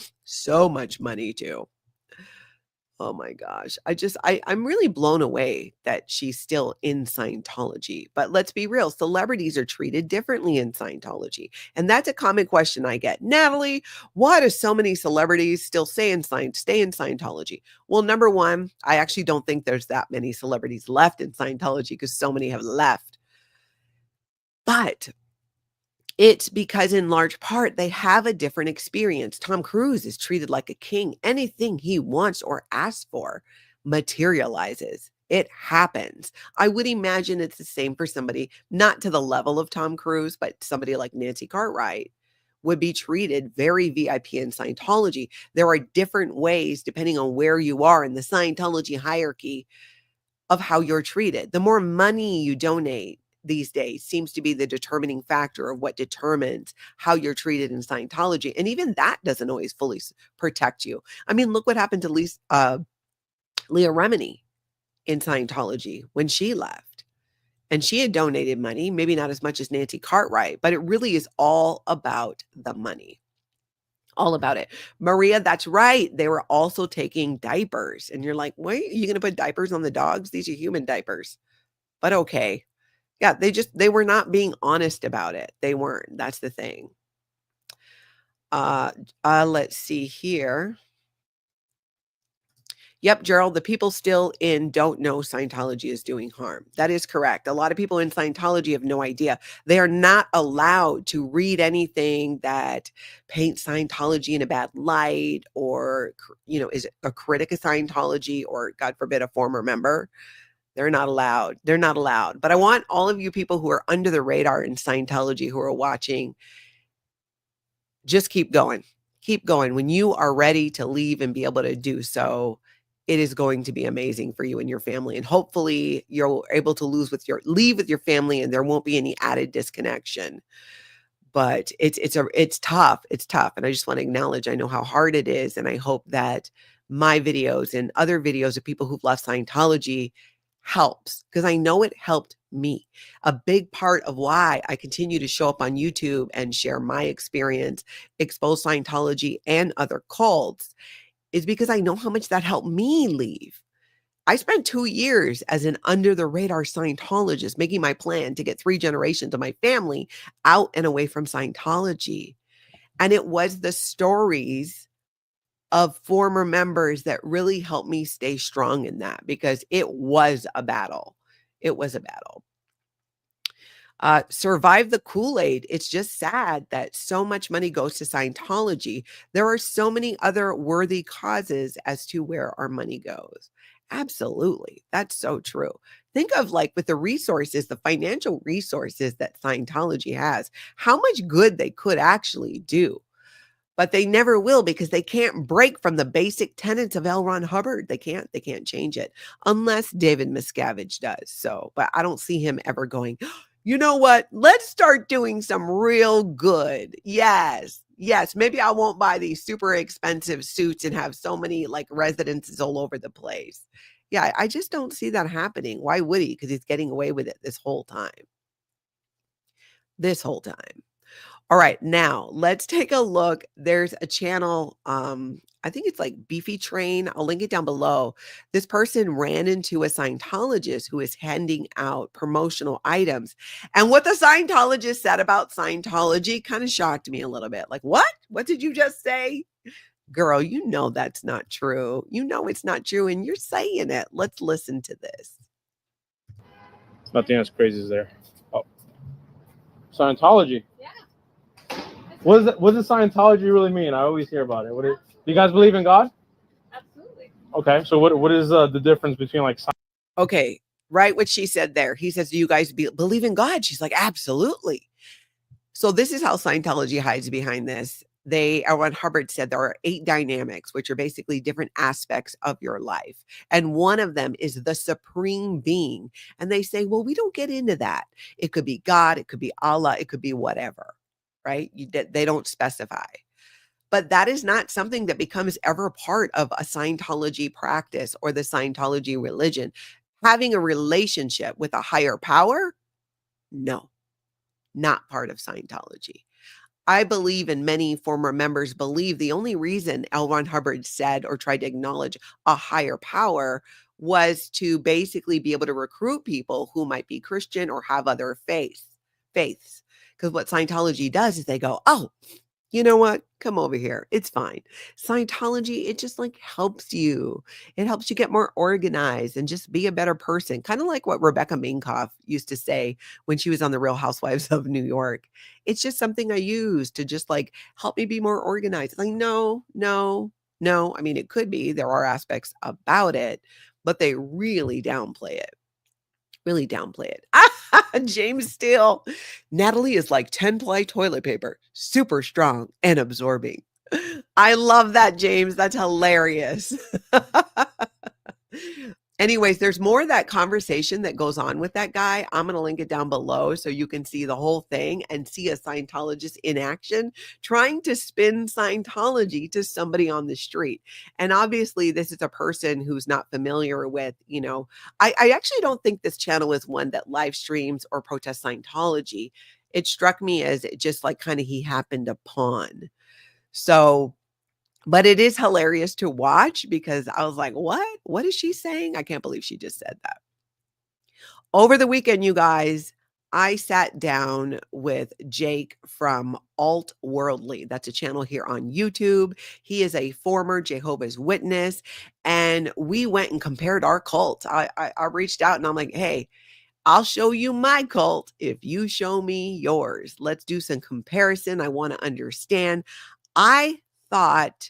Oh my gosh. I'm really blown away that she's still in Scientology. But let's be real, celebrities are treated differently in Scientology. And that's a common question I get. Natalie, why do so many celebrities still stay in Scientology? Well, number one, I actually don't think there's that many celebrities left in Scientology because so many have left. But it's because in large part, they have a different experience. Tom Cruise is treated like a king. Anything he wants or asks for materializes. It happens. I would imagine it's the same for somebody, not to the level of Tom Cruise, but somebody like Nancy Cartwright would be treated very VIP in Scientology. There are different ways, depending on where you are in the Scientology hierarchy, of how you're treated. The more money you donate these days seems to be the determining factor of what determines how you're treated in Scientology. And even that doesn't always fully protect you. I mean, look what happened to Leah Remini in Scientology when she left. And she had donated money, maybe not as much as Nancy Cartwright, but it really is all about the money. All about it. Maria, that's right. They were also taking diapers. And you're like, wait, are you going to put diapers on the dogs? These are human diapers. But okay. Yeah, they were not being honest about it. They weren't. That's the thing. Let's see here. Yep, Gerald, the people still in don't know Scientology is doing harm. That is correct. A lot of people in Scientology have no idea. They are not allowed to read anything that paints Scientology in a bad light or, is a critic of Scientology or, God forbid, a former member. They're not allowed. They're not allowed. But I want all of you people who are under the radar in Scientology who are watching, just keep going. Keep going. When you are ready to leave and be able to do so, it is going to be amazing for you and your family. And hopefully you're able to leave with your family and there won't be any added disconnection. But it's tough. It's tough. And I just want to acknowledge, I know how hard it is. And I hope that my videos and other videos of people who've left Scientology helps, because I know it helped me. A big part of why I continue to show up on YouTube and share my experience, expose Scientology and other cults, is because I know how much that helped me leave. I spent 2 years as an under the radar Scientologist, making my plan to get 3 generations of my family out and away from Scientology. And it was the stories of former members that really helped me stay strong in that, because it was a battle. It was a battle. Survive the Kool-Aid. It's just sad that so much money goes to Scientology. There are so many other worthy causes as to where our money goes. Absolutely. That's so true. Think of, like, with the resources, the financial resources that Scientology has, how much good they could actually do. But they never will, because they can't break from the basic tenets of L. Ron Hubbard. They can't change it unless David Miscavige does. So, but I don't see him ever going, you know what? Let's start doing some real good. Yes. Maybe I won't buy these super expensive suits and have so many like residences all over the place. Yeah, I just don't see that happening. Why would he? Because he's getting away with it this whole time. All right, now let's take a look. There's a channel, I think it's like Beefy Train. I'll link it down below. This person ran into a Scientologist who is handing out promotional items. And what the Scientologist said about Scientology kind of shocked me a little bit. Like, what? What did you just say? Girl, you know that's not true. You know it's not true, and you're saying it. Let's listen to this. Nothing as crazy as there. Oh. Scientology. Yeah. What does Scientology really mean? I always hear about it. Do you guys believe in God? Absolutely. Okay, so what is the difference between like? Okay, right, what she said there. He says, do you guys believe in God? She's like, absolutely. So this is how Scientology hides behind this. When Harper said there are 8 dynamics, which are basically different aspects of your life. And one of them is the supreme being. And they say, well, we don't get into that. It could be God, it could be Allah, it could be whatever, right? They don't specify. But that is not something that becomes ever part of a Scientology practice or the Scientology religion. Having a relationship with a higher power? No, not part of Scientology. I believe, and many former members believe, the only reason L. Ron Hubbard said or tried to acknowledge a higher power was to basically be able to recruit people who might be Christian or have other faiths. Because what Scientology does is they go, oh, you know what? Come over here. It's fine. Scientology, it just like helps you. It helps you get more organized and just be a better person. Kind of like what Rebecca Minkoff used to say when she was on The Real Housewives of New York. It's just something I use to just like help me be more organized. Like, no. I mean, it could be. There are aspects about it, but they really downplay it. James Steele. Natalie is like 10-ply toilet paper, super strong and absorbing. I love that, James. That's hilarious. Anyways, there's more of that conversation that goes on with that guy. I'm going to link it down below so you can see the whole thing and see a Scientologist in action trying to spin Scientology to somebody on the street. And obviously, this is a person who's not familiar with, I actually don't think this channel is one that live streams or protests Scientology. It struck me as just like kind of he happened upon. So, but it is hilarious to watch because I was like, what? What is she saying? I can't believe she just said that. Over the weekend, you guys, I sat down with Jake from AltWorldly. That's a channel here on YouTube. He is a former Jehovah's Witness, and we went and compared our cult. I reached out and I'm like, hey, I'll show you my cult if you show me yours. Let's do some comparison. I want to understand. I thought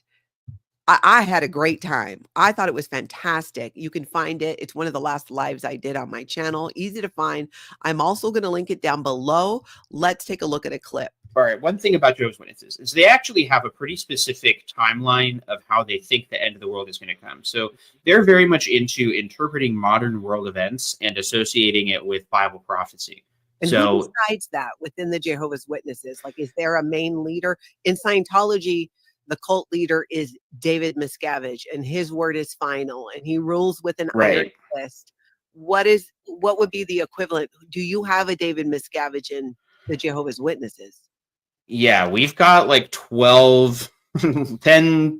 I had a great time. I thought it was fantastic. You can find it. It's one of the last lives I did on my channel. Easy to find. I'm also going to link it down below. Let's take a look at a clip. All right. One thing about Jehovah's Witnesses is they actually have a pretty specific timeline of how they think the end of the world is going to come. So they're very much into interpreting modern world events and associating it with Bible prophecy. And who decides that within the Jehovah's Witnesses? Like, is there a main leader? In Scientology, the cult leader is David Miscavige, and his word is final, and he rules with an iron fist. What would be the equivalent? Do you have a David Miscavige in the Jehovah's Witnesses? Yeah, we've got like 10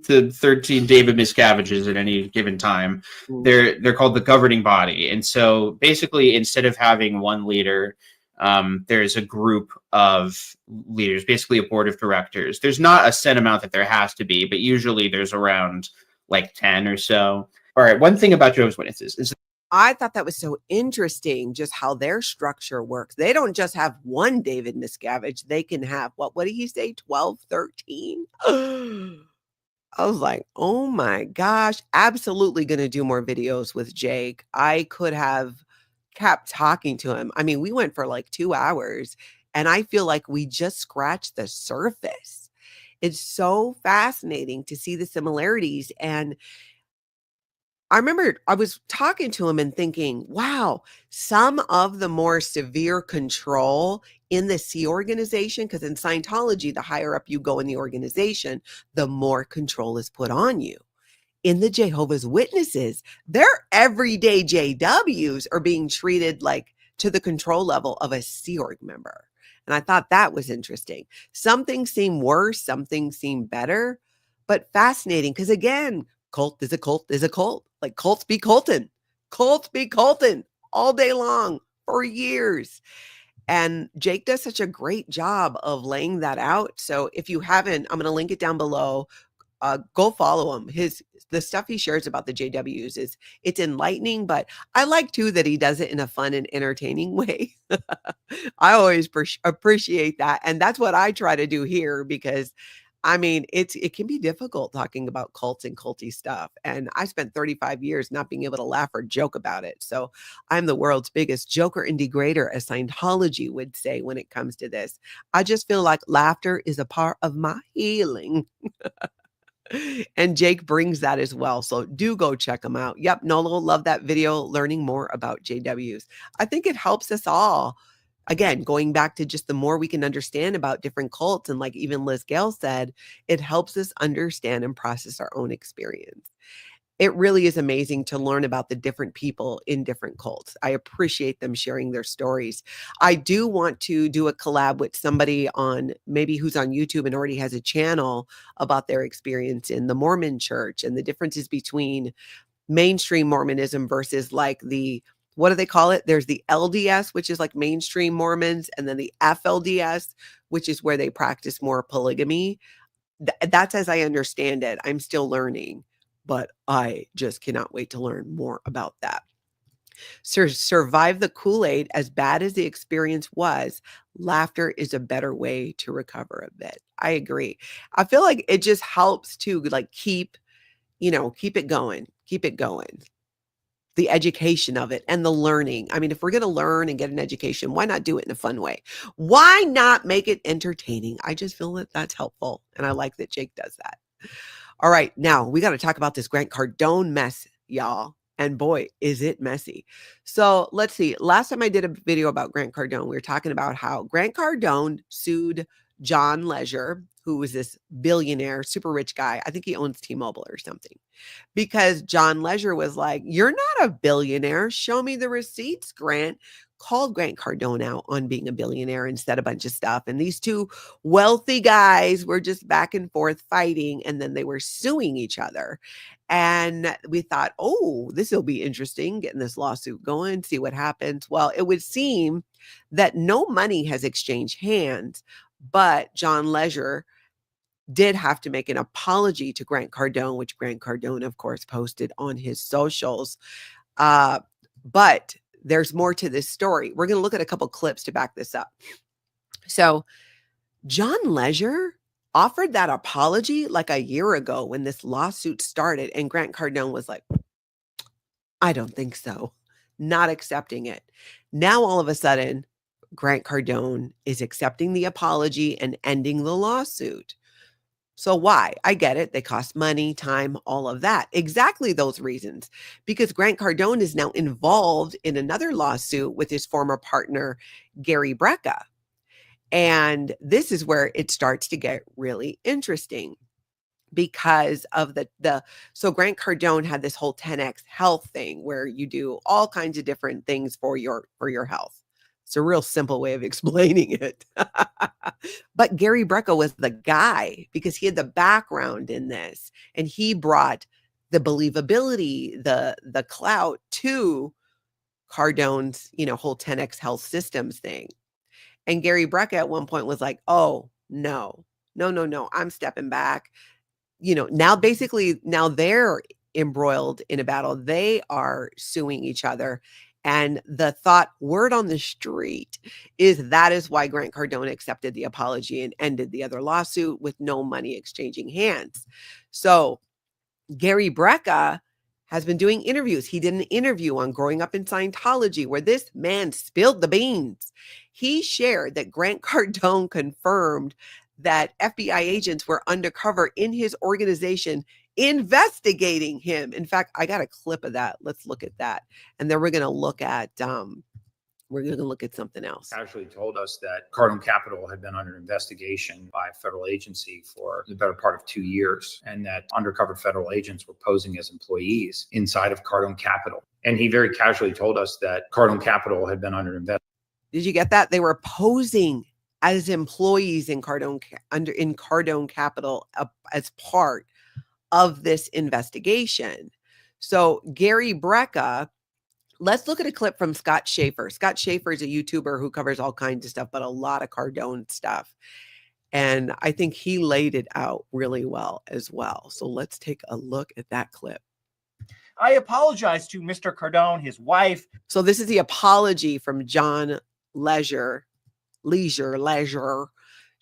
to 13 David Miscaviges at any given time. They're called the governing body. And so basically, instead of having one leader, there's a group of leaders, basically a board of directors. There's not a set amount that there has to be, but usually there's around like 10 or so. All right, one thing about Jehovah's Witnesses is I thought that was so interesting, just how their structure works. They don't just have one David Miscavige. They can have, what did he say, 12, 13? I was like, oh my gosh, absolutely going to do more videos with Jake. I could have kept talking to him. I mean, we went for like 2 hours, and I feel like we just scratched the surface. It's so fascinating to see the similarities. And I remember I was talking to him and thinking, wow, some of the more severe control in the C organization, because in Scientology, the higher up you go in the organization, the more control is put on you. In the Jehovah's Witnesses, their everyday JWs are being treated like to the control level of a Sea Org member. And I thought that was interesting. Some things seem worse, some things seem better, but fascinating because, again, cult is a cult is a cult. Like, cults be cultin'. Cults be cultin' all day long for years. And Jake does such a great job of laying that out. So if you haven't, I'm going to link it down below. Go follow him. The stuff he shares about the JWs it's enlightening, but I like too that he does it in a fun and entertaining way. I always appreciate that. And that's what I try to do here because I mean, it can be difficult talking about cults and culty stuff. And I spent 35 years not being able to laugh or joke about it. So I'm the world's biggest joker and degrader, as Scientology would say when it comes to this. I just feel like laughter is a part of my healing. And Jake brings that as well. So do go check him out. Yep, Nolo, love that video, learning more about JWs. I think it helps us all. Again, going back to just the more we can understand about different cults, and like even Liz Gale said, it helps us understand and process our own experience. It really is amazing to learn about the different people in different cults. I appreciate them sharing their stories. I do want to do a collab with somebody on maybe who's on YouTube and already has a channel about their experience in the Mormon church and the differences between mainstream Mormonism versus like what do they call it? There's the LDS, which is like mainstream Mormons, and then the FLDS, which is where they practice more polygamy. That's as I understand it. I'm still learning, but I just cannot wait to learn more about that. Survive the Kool-Aid. As bad as the experience was, laughter is a better way to recover a bit. I agree. I feel like it just helps to like keep it going. Keep it going. The education of it and the learning. I mean, if we're going to learn and get an education, why not do it in a fun way? Why not make it entertaining? I just feel that that's helpful. And I like that Jake does that. All right. Now we got to talk about this Grant Cardone mess, y'all. And boy, is it messy. So let's see. Last time I did a video about Grant Cardone, we were talking about how Grant Cardone sued John Leisure, who was this billionaire, super rich guy. I think he owns T-Mobile or something. Because John Leisure was like, you're not a billionaire. Show me the receipts, Grant. Called Grant Cardone out on being a billionaire and said a bunch of stuff. And these two wealthy guys were just back and forth fighting, and then they were suing each other. And we thought, oh, this will be interesting, getting this lawsuit going, see what happens. Well, it would seem that no money has exchanged hands, but John Leisure did have to make an apology to Grant Cardone, which Grant Cardone, of course, posted on his socials. But there's more to this story. We're going to look at a couple clips to back this up. So John Leisure offered that apology like a year ago when this lawsuit started, and Grant Cardone was like, I don't think so, not accepting it. Now, all of a sudden, Grant Cardone is accepting the apology and ending the lawsuit. So why? I get it. They cost money, time, all of that. Exactly those reasons. Because Grant Cardone is now involved in another lawsuit with his former partner, Gary Brecka. And this is where it starts to get really interesting because of so Grant Cardone had this whole 10X health thing where you do all kinds of different things for your health. It's a real simple way of explaining it. But Gary Brecka was the guy because he had the background in this, and he brought the believability, the clout to Cardone's, whole 10X health systems thing. And Gary Brecka at one point was like, oh, no, I'm stepping back. Now they're embroiled in a battle. They are suing each other. And the word on the street is that is why Grant Cardone accepted the apology and ended the other lawsuit with no money exchanging hands. So Gary Brecka has been doing interviews. He did an interview on growing up in Scientology where this man spilled the beans. He shared that Grant Cardone confirmed that FBI agents were undercover in his organization investigating him. In fact, I got a clip of that. Let's look at that. And then we're going to look at something else. Actually told us that Cardone Capital had been under investigation by a federal agency for the better part of 2 years, and that undercover federal agents were posing as employees inside of Cardone Capital. And he very casually told us that Cardone Capital had been under investigation. Did you get that? They were posing as employees in Cardone Capital as part of this investigation. So Gary Brecka, let's look at a clip from Scott Schaefer. Scott Schaefer is a YouTuber who covers all kinds of stuff, but a lot of Cardone stuff. And I think he laid it out really well as well. So let's take a look at that clip. I apologize to Mr. Cardone, his wife. So this is the apology from John Leisure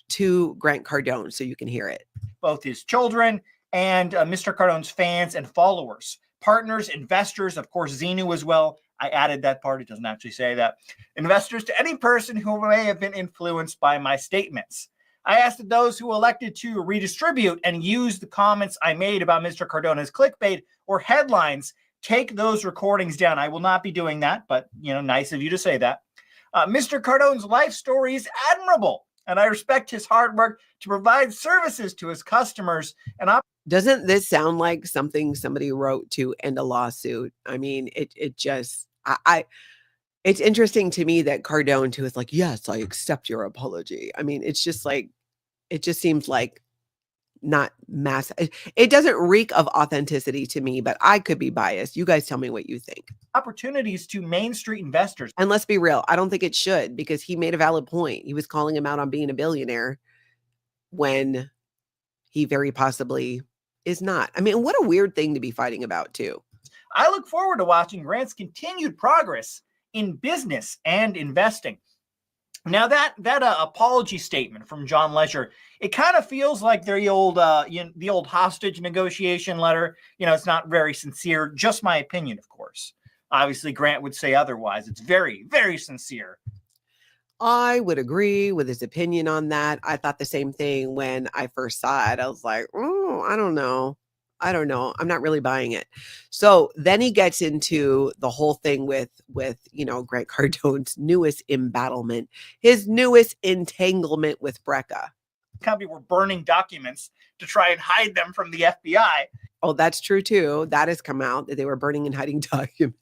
to Grant Cardone, so you can hear it. Both his children and Mr. Cardone's fans and followers, partners, investors, of course, Xenu as well. I added that part. It doesn't actually say that. Investors to any person who may have been influenced by my statements. I asked that those who elected to redistribute and use the comments I made about Mr. Cardone's clickbait or headlines, take those recordings down. I will not be doing that, but, nice of you to say that. Mr. Cardone's life story is admirable, and I respect his hard work to provide services to his customers. And doesn't this sound like something somebody wrote to end a lawsuit? I mean, it's interesting to me that Cardone too is like, yes, I accept your apology. I mean, it's just like, it just seems like not mass. It doesn't reek of authenticity to me, but I could be biased. You guys tell me what you think. Opportunities to Main Street investors. And let's be real. I don't think it should, because he made a valid point. He was calling him out on being a billionaire when he very possibly is not. I mean, what a weird thing to be fighting about too. I look forward to watching Grant's continued progress in business and investing. Now that apology statement from John Leisure, it kind of feels like the old hostage negotiation letter. It's not very sincere. Just my opinion, of course. Obviously, Grant would say otherwise. It's very, very sincere. I would agree with his opinion on that. I thought the same thing when I first saw it. I was like, oh, I don't know. I'm not really buying it. So then he gets into the whole thing with Grant Cardone's newest embattlement, his newest entanglement with Brecka. company were burning documents to try and hide them from the FBI. Oh, that's true too. That has come out that they were burning and hiding documents.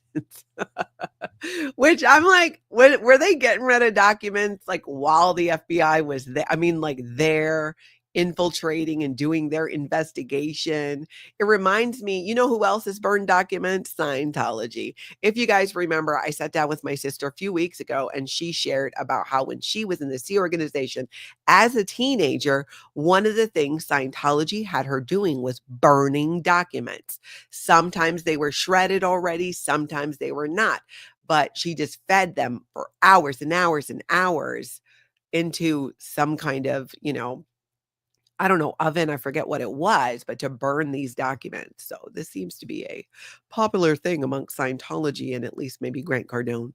Which I'm like, were they getting rid of documents like while the FBI was there? I mean, like they're infiltrating and doing their investigation. It reminds me, you know who else has burned documents? Scientology. If you guys remember, I sat down with my sister a few weeks ago and she shared about how when she was in the Sea organization as a teenager, one of the things Scientology had her doing was burning documents. Sometimes they were shredded already, sometimes they were not, but she just fed them for hours and hours and hours into some kind of, I don't know, oven, I forget what it was, but to burn these documents. So this seems to be a popular thing amongst Scientology and at least maybe Grant Cardone.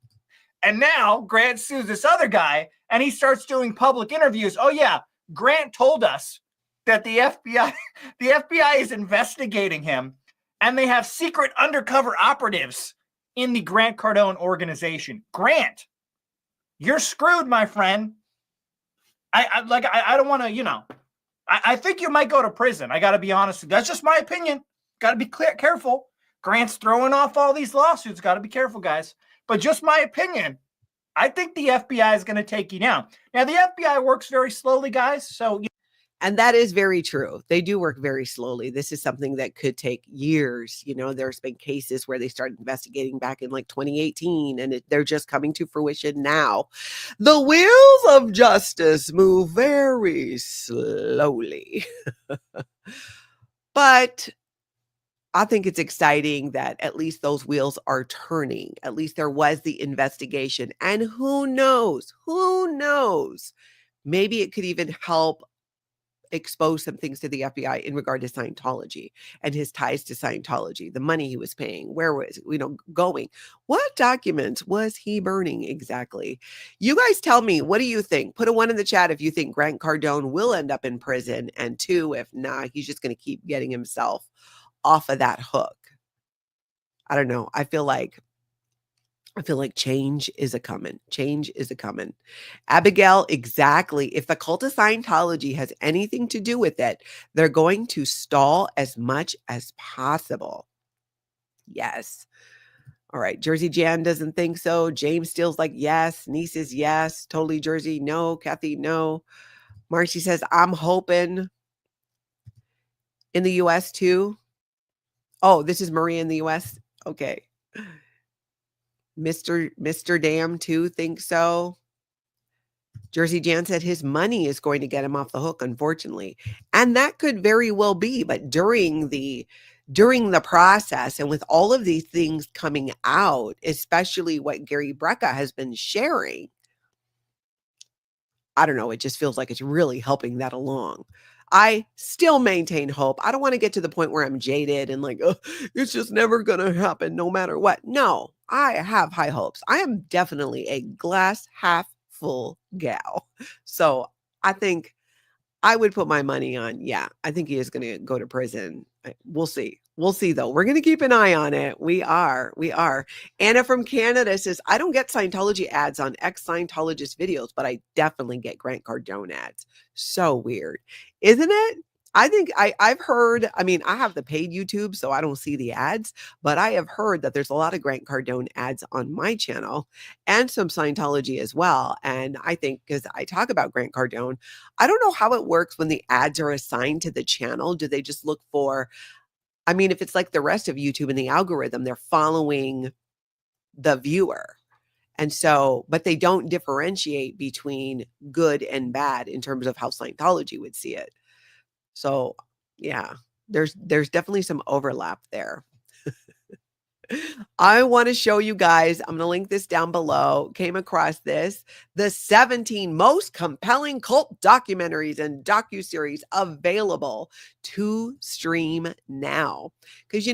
And now Grant sues this other guy and he starts doing public interviews. Oh yeah, Grant told us that the FBI is investigating him and they have secret undercover operatives in the Grant Cardone organization. Grant, you're screwed, my friend. I don't want to, I think you might go to prison. I got to be honest with you. That's just my opinion. Got to be careful. Grant's throwing off all these lawsuits. Got to be careful, guys. But just my opinion. I think the FBI is going to take you down. Now, the FBI works very slowly, guys. So, and that is very true. They do work very slowly. This is something that could take years. There's been cases where they started investigating back in like 2018, and they're just coming to fruition now. The wheels of justice move very slowly. But I think it's exciting that at least those wheels are turning. At least there was the investigation. And who knows? Maybe it could even help expose some things to the FBI in regard to Scientology and his ties to Scientology, the money he was paying, where was going, what documents was he burning exactly? You guys tell me, what do you think? Put a 1 in the chat if you think Grant Cardone will end up in prison, and 2 if not, he's just going to keep getting himself off of that hook. I don't know. I feel like change is a coming. Change is a coming. Abigail, exactly. If the cult of Scientology has anything to do with it, they're going to stall as much as possible. Yes. All right. Jersey Jan doesn't think so. James Steele's like, yes. Niece is yes. Totally Jersey. No. Kathy, no. Marcy says, I'm hoping in the U.S. too. Oh, this is Marie in the U.S. Okay. Mr. Dam too thinks so. Jersey Jan said his money is going to get him off the hook, unfortunately. And that could very well be, but during the process and with all of these things coming out, especially what Gary Brecka has been sharing, I don't know, it just feels like it's really helping that along. I still maintain hope. I don't want to get to the point where I'm jaded and like, oh, it's just never going to happen no matter what. No, I have high hopes. I am definitely a glass half full gal. So I think I would put my money on, yeah, I think he is going to go to prison. We'll see. We'll see, though. We're going to keep an eye on it. We are. Anna from Canada says, I don't get Scientology ads on ex-Scientologist videos, but I definitely get Grant Cardone ads. So weird. Isn't it? I think I've heard, I mean, I have the paid YouTube, so I don't see the ads, but I have heard that there's a lot of Grant Cardone ads on my channel and some Scientology as well. And I think because I talk about Grant Cardone, I don't know how it works when the ads are assigned to the channel. Do they just look for, I mean, if it's like the rest of YouTube and the algorithm, they're following the viewer. And so, but they don't differentiate between good and bad in terms of how Scientology would see it. So yeah, there's definitely some overlap there. I want to show you guys, I'm going to link this down below, came across this, the 17 most compelling cult documentaries and docuseries available to stream now. Because,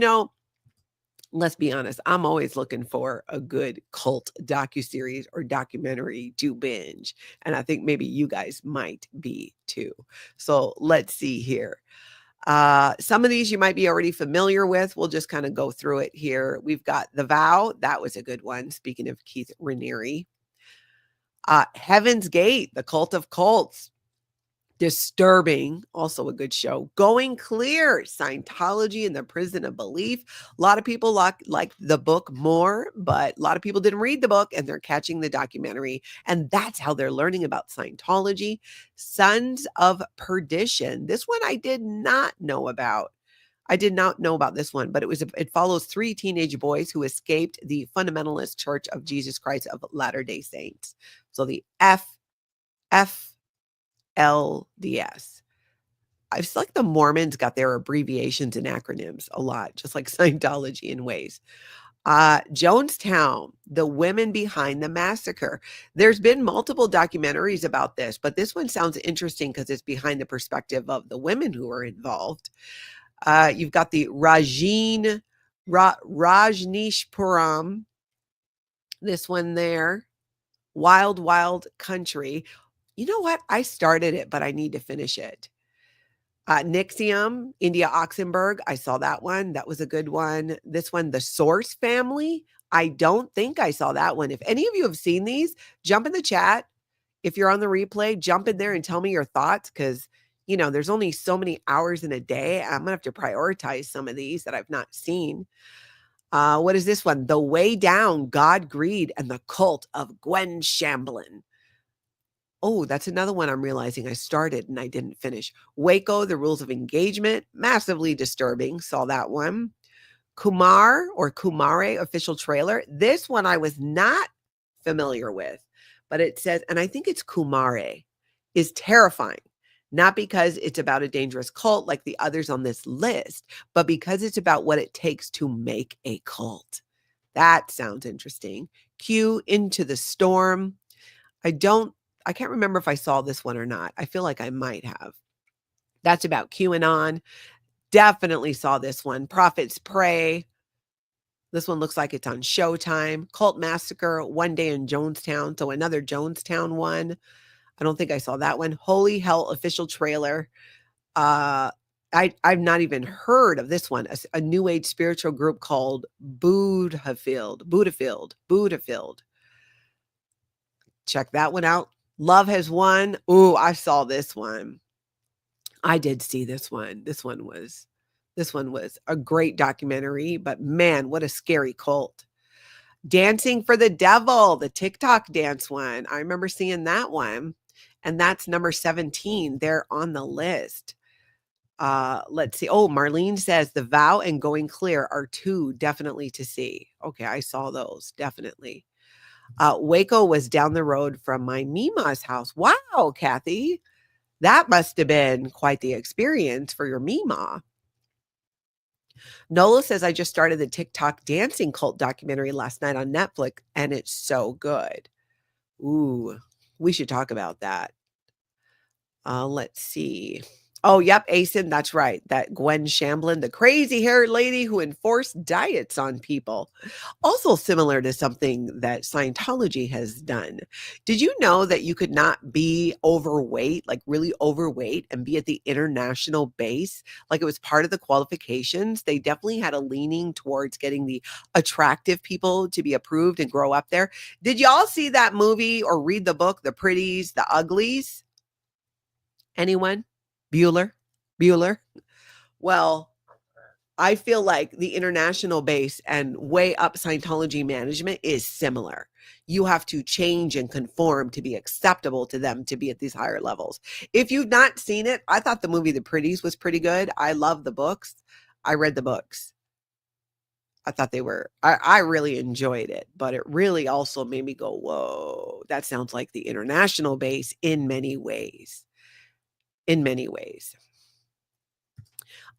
let's be honest, I'm always looking for a good cult docuseries or documentary to binge. And I think maybe you guys might be too. So let's see here. Some of these you might be already familiar with. We'll just kind of go through it here. We've got The Vow. That was a good one. Speaking of Keith Raniere. Heaven's Gate, the Cult of Cults. Disturbing, also a good show. Going Clear, Scientology in the Prison of Belief. A lot of people like the book more, but a lot of people didn't read the book and they're catching the documentary. And that's how they're learning about Scientology. Sons of Perdition. This one I did not know about. I did not know about this one, but it follows 3 teenage boys who escaped the Fundamentalist Church of Jesus Christ of Latter-day Saints. So the LDS. I feel like the Mormons got their abbreviations and acronyms a lot, just like Scientology in ways. Jonestown, the women behind the massacre. There's been multiple documentaries about this, but this one sounds interesting because it's behind the perspective of the women who are involved. You've got the Rajneeshpuram, this one there. Wild Country. You know what? I started it, but I need to finish it. NXIVM, India Oxenberg. I saw that one. That was a good one. This one, The Source Family. I don't think I saw that one. If any of you have seen these, jump in the chat. If you're on the replay, jump in there and tell me your thoughts because, you know, there's only so many hours in a day. I'm going to have to prioritize some of these that I've not seen. What is this one? The Way Down, God, Greed, and the Cult of Gwen Shamblin. Oh, that's another one I'm realizing I started and I didn't finish. Waco, The Rules of Engagement, massively disturbing. Saw that one. Kumare official trailer. This one I was not familiar with, but it says, and I think it's Kumare, is terrifying. Not because it's about a dangerous cult like the others on this list, but because it's about what it takes to make a cult. That sounds interesting. Q, Into the Storm. I can't remember if I saw this one or not. I feel like I might have. That's about QAnon. Definitely saw this one. Prophets Pray. This one looks like it's on Showtime. Cult Massacre, One Day in Jonestown. So another Jonestown one. I don't think I saw that one. Holy Hell official trailer. I've not even heard of this one. A new age spiritual group called Buddhafield. Check that one out. Love Has Won. Ooh, I saw this one. I did see this one. This one was a great documentary, but man, what a scary cult. Dancing for the Devil, the TikTok dance one. I remember seeing that one. And that's number 17. They're on the list. Let's see. Oh, Marlene says The Vow and Going Clear are 2 definitely to see. Okay, I saw those. Definitely. Waco was down the road from my Mima's house. Wow, Kathy. That must have been quite the experience for your Mima. Nola says, I just started the TikTok dancing cult documentary last night on Netflix, and it's so good. Ooh, we should talk about that. Let's see. Oh, yep, Asen, that's right. That Gwen Shamblin, the crazy-haired lady who enforced diets on people. Also similar to something that Scientology has done. Did you know that you could not be overweight, like really overweight, and be at the international base? Like it was part of the qualifications. They definitely had a leaning towards getting the attractive people to be approved and grow up there. Did y'all see that movie or read the book, The Pretties, The Uglies? Anyone? Bueller? Well, I feel like the international base and way up Scientology management is similar. You have to change and conform to be acceptable to them to be at these higher levels. If you've not seen it, I thought the movie The Pretties was pretty good. I love the books. I read the books. I thought they were, I really enjoyed it, but it really also made me go, whoa, that sounds like the international base in many ways.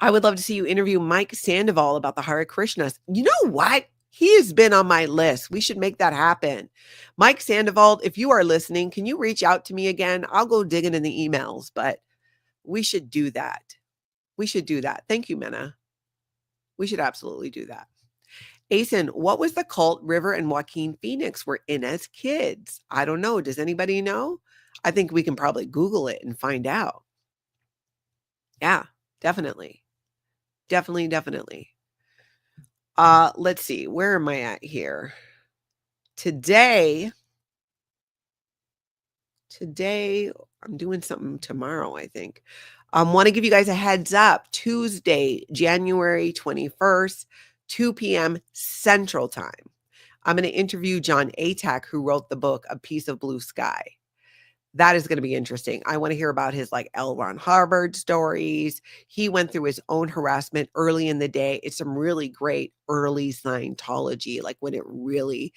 I would love to see you interview Mike Sandoval about the Hare Krishnas. You know what? He has been on my list. We should make that happen. Mike Sandoval, if you are listening, can you reach out to me again? I'll go digging in the emails, but we should do that. Thank you, Mena. We should absolutely do that. Asen, what was the cult River and Joaquin Phoenix were in as kids? I don't know. Does anybody know? I think we can probably Google it and find out. Yeah, definitely. Let's see. Where am I at here? Today, I'm doing something tomorrow, I think. Want to give you guys a heads up. Tuesday, January 21st, 2 p.m. Central Time. I'm going to interview John Atack, who wrote the book, A Piece of Blue Sky. That is going to be interesting. I want to hear about his like L. Ron Hubbard stories. He went through his own harassment early in the day. It's some really great early Scientology, like when it really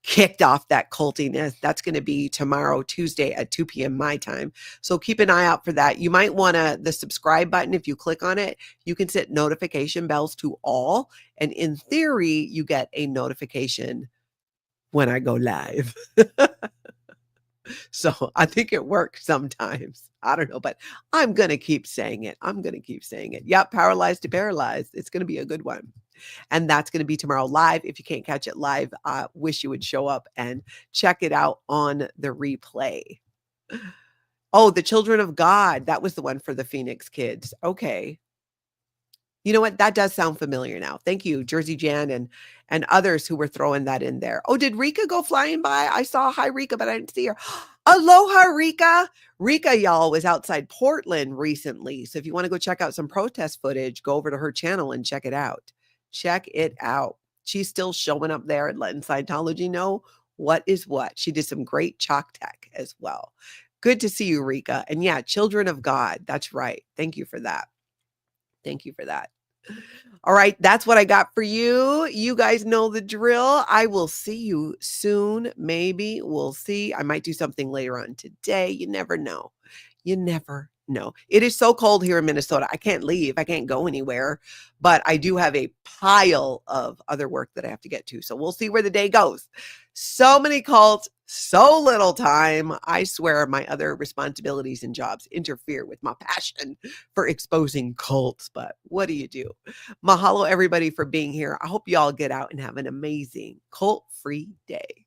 kicked off that cultiness. That's going to be tomorrow, Tuesday at 2 p.m. my time. So keep an eye out for that. You might want to, the subscribe button, if you click on it, you can set notification bells to all. And in theory, you get a notification when I go live. So I think it works sometimes. I don't know, but I'm going to keep saying it. I'm going to keep saying it. Yep. Paralyzed to paralyzed. It's going to be a good one. And that's going to be tomorrow live. If you can't catch it live, I wish you would show up and check it out on the replay. Oh, the Children of God. That was the one for the Phoenix kids. Okay. You know what? That does sound familiar now. Thank you, Jersey Jan and others who were throwing that in there. Oh, did Rika go flying by? I saw hi Rika, but I didn't see her. Aloha, Rika. Rika, y'all, was outside Portland recently. So if you want to go check out some protest footage, go over to her channel and check it out. Check it out. She's still showing up there and letting Scientology know what is what. She did some great chalk tech as well. Good to see you, Rika. And yeah, Children of God. That's right. Thank you for that. Thank you for that. All right, that's what I got for you. You guys know the drill. I will see you soon. Maybe we'll see. I might do something later on today. You never know. You never know. It is so cold here in Minnesota. I can't leave. I can't go anywhere, but I do have a pile of other work that I have to get to. So we'll see where the day goes. So many cults, so little time. I swear my other responsibilities and jobs interfere with my passion for exposing cults, but what do you do? Mahalo everybody for being here. I hope you all get out and have an amazing cult-free day.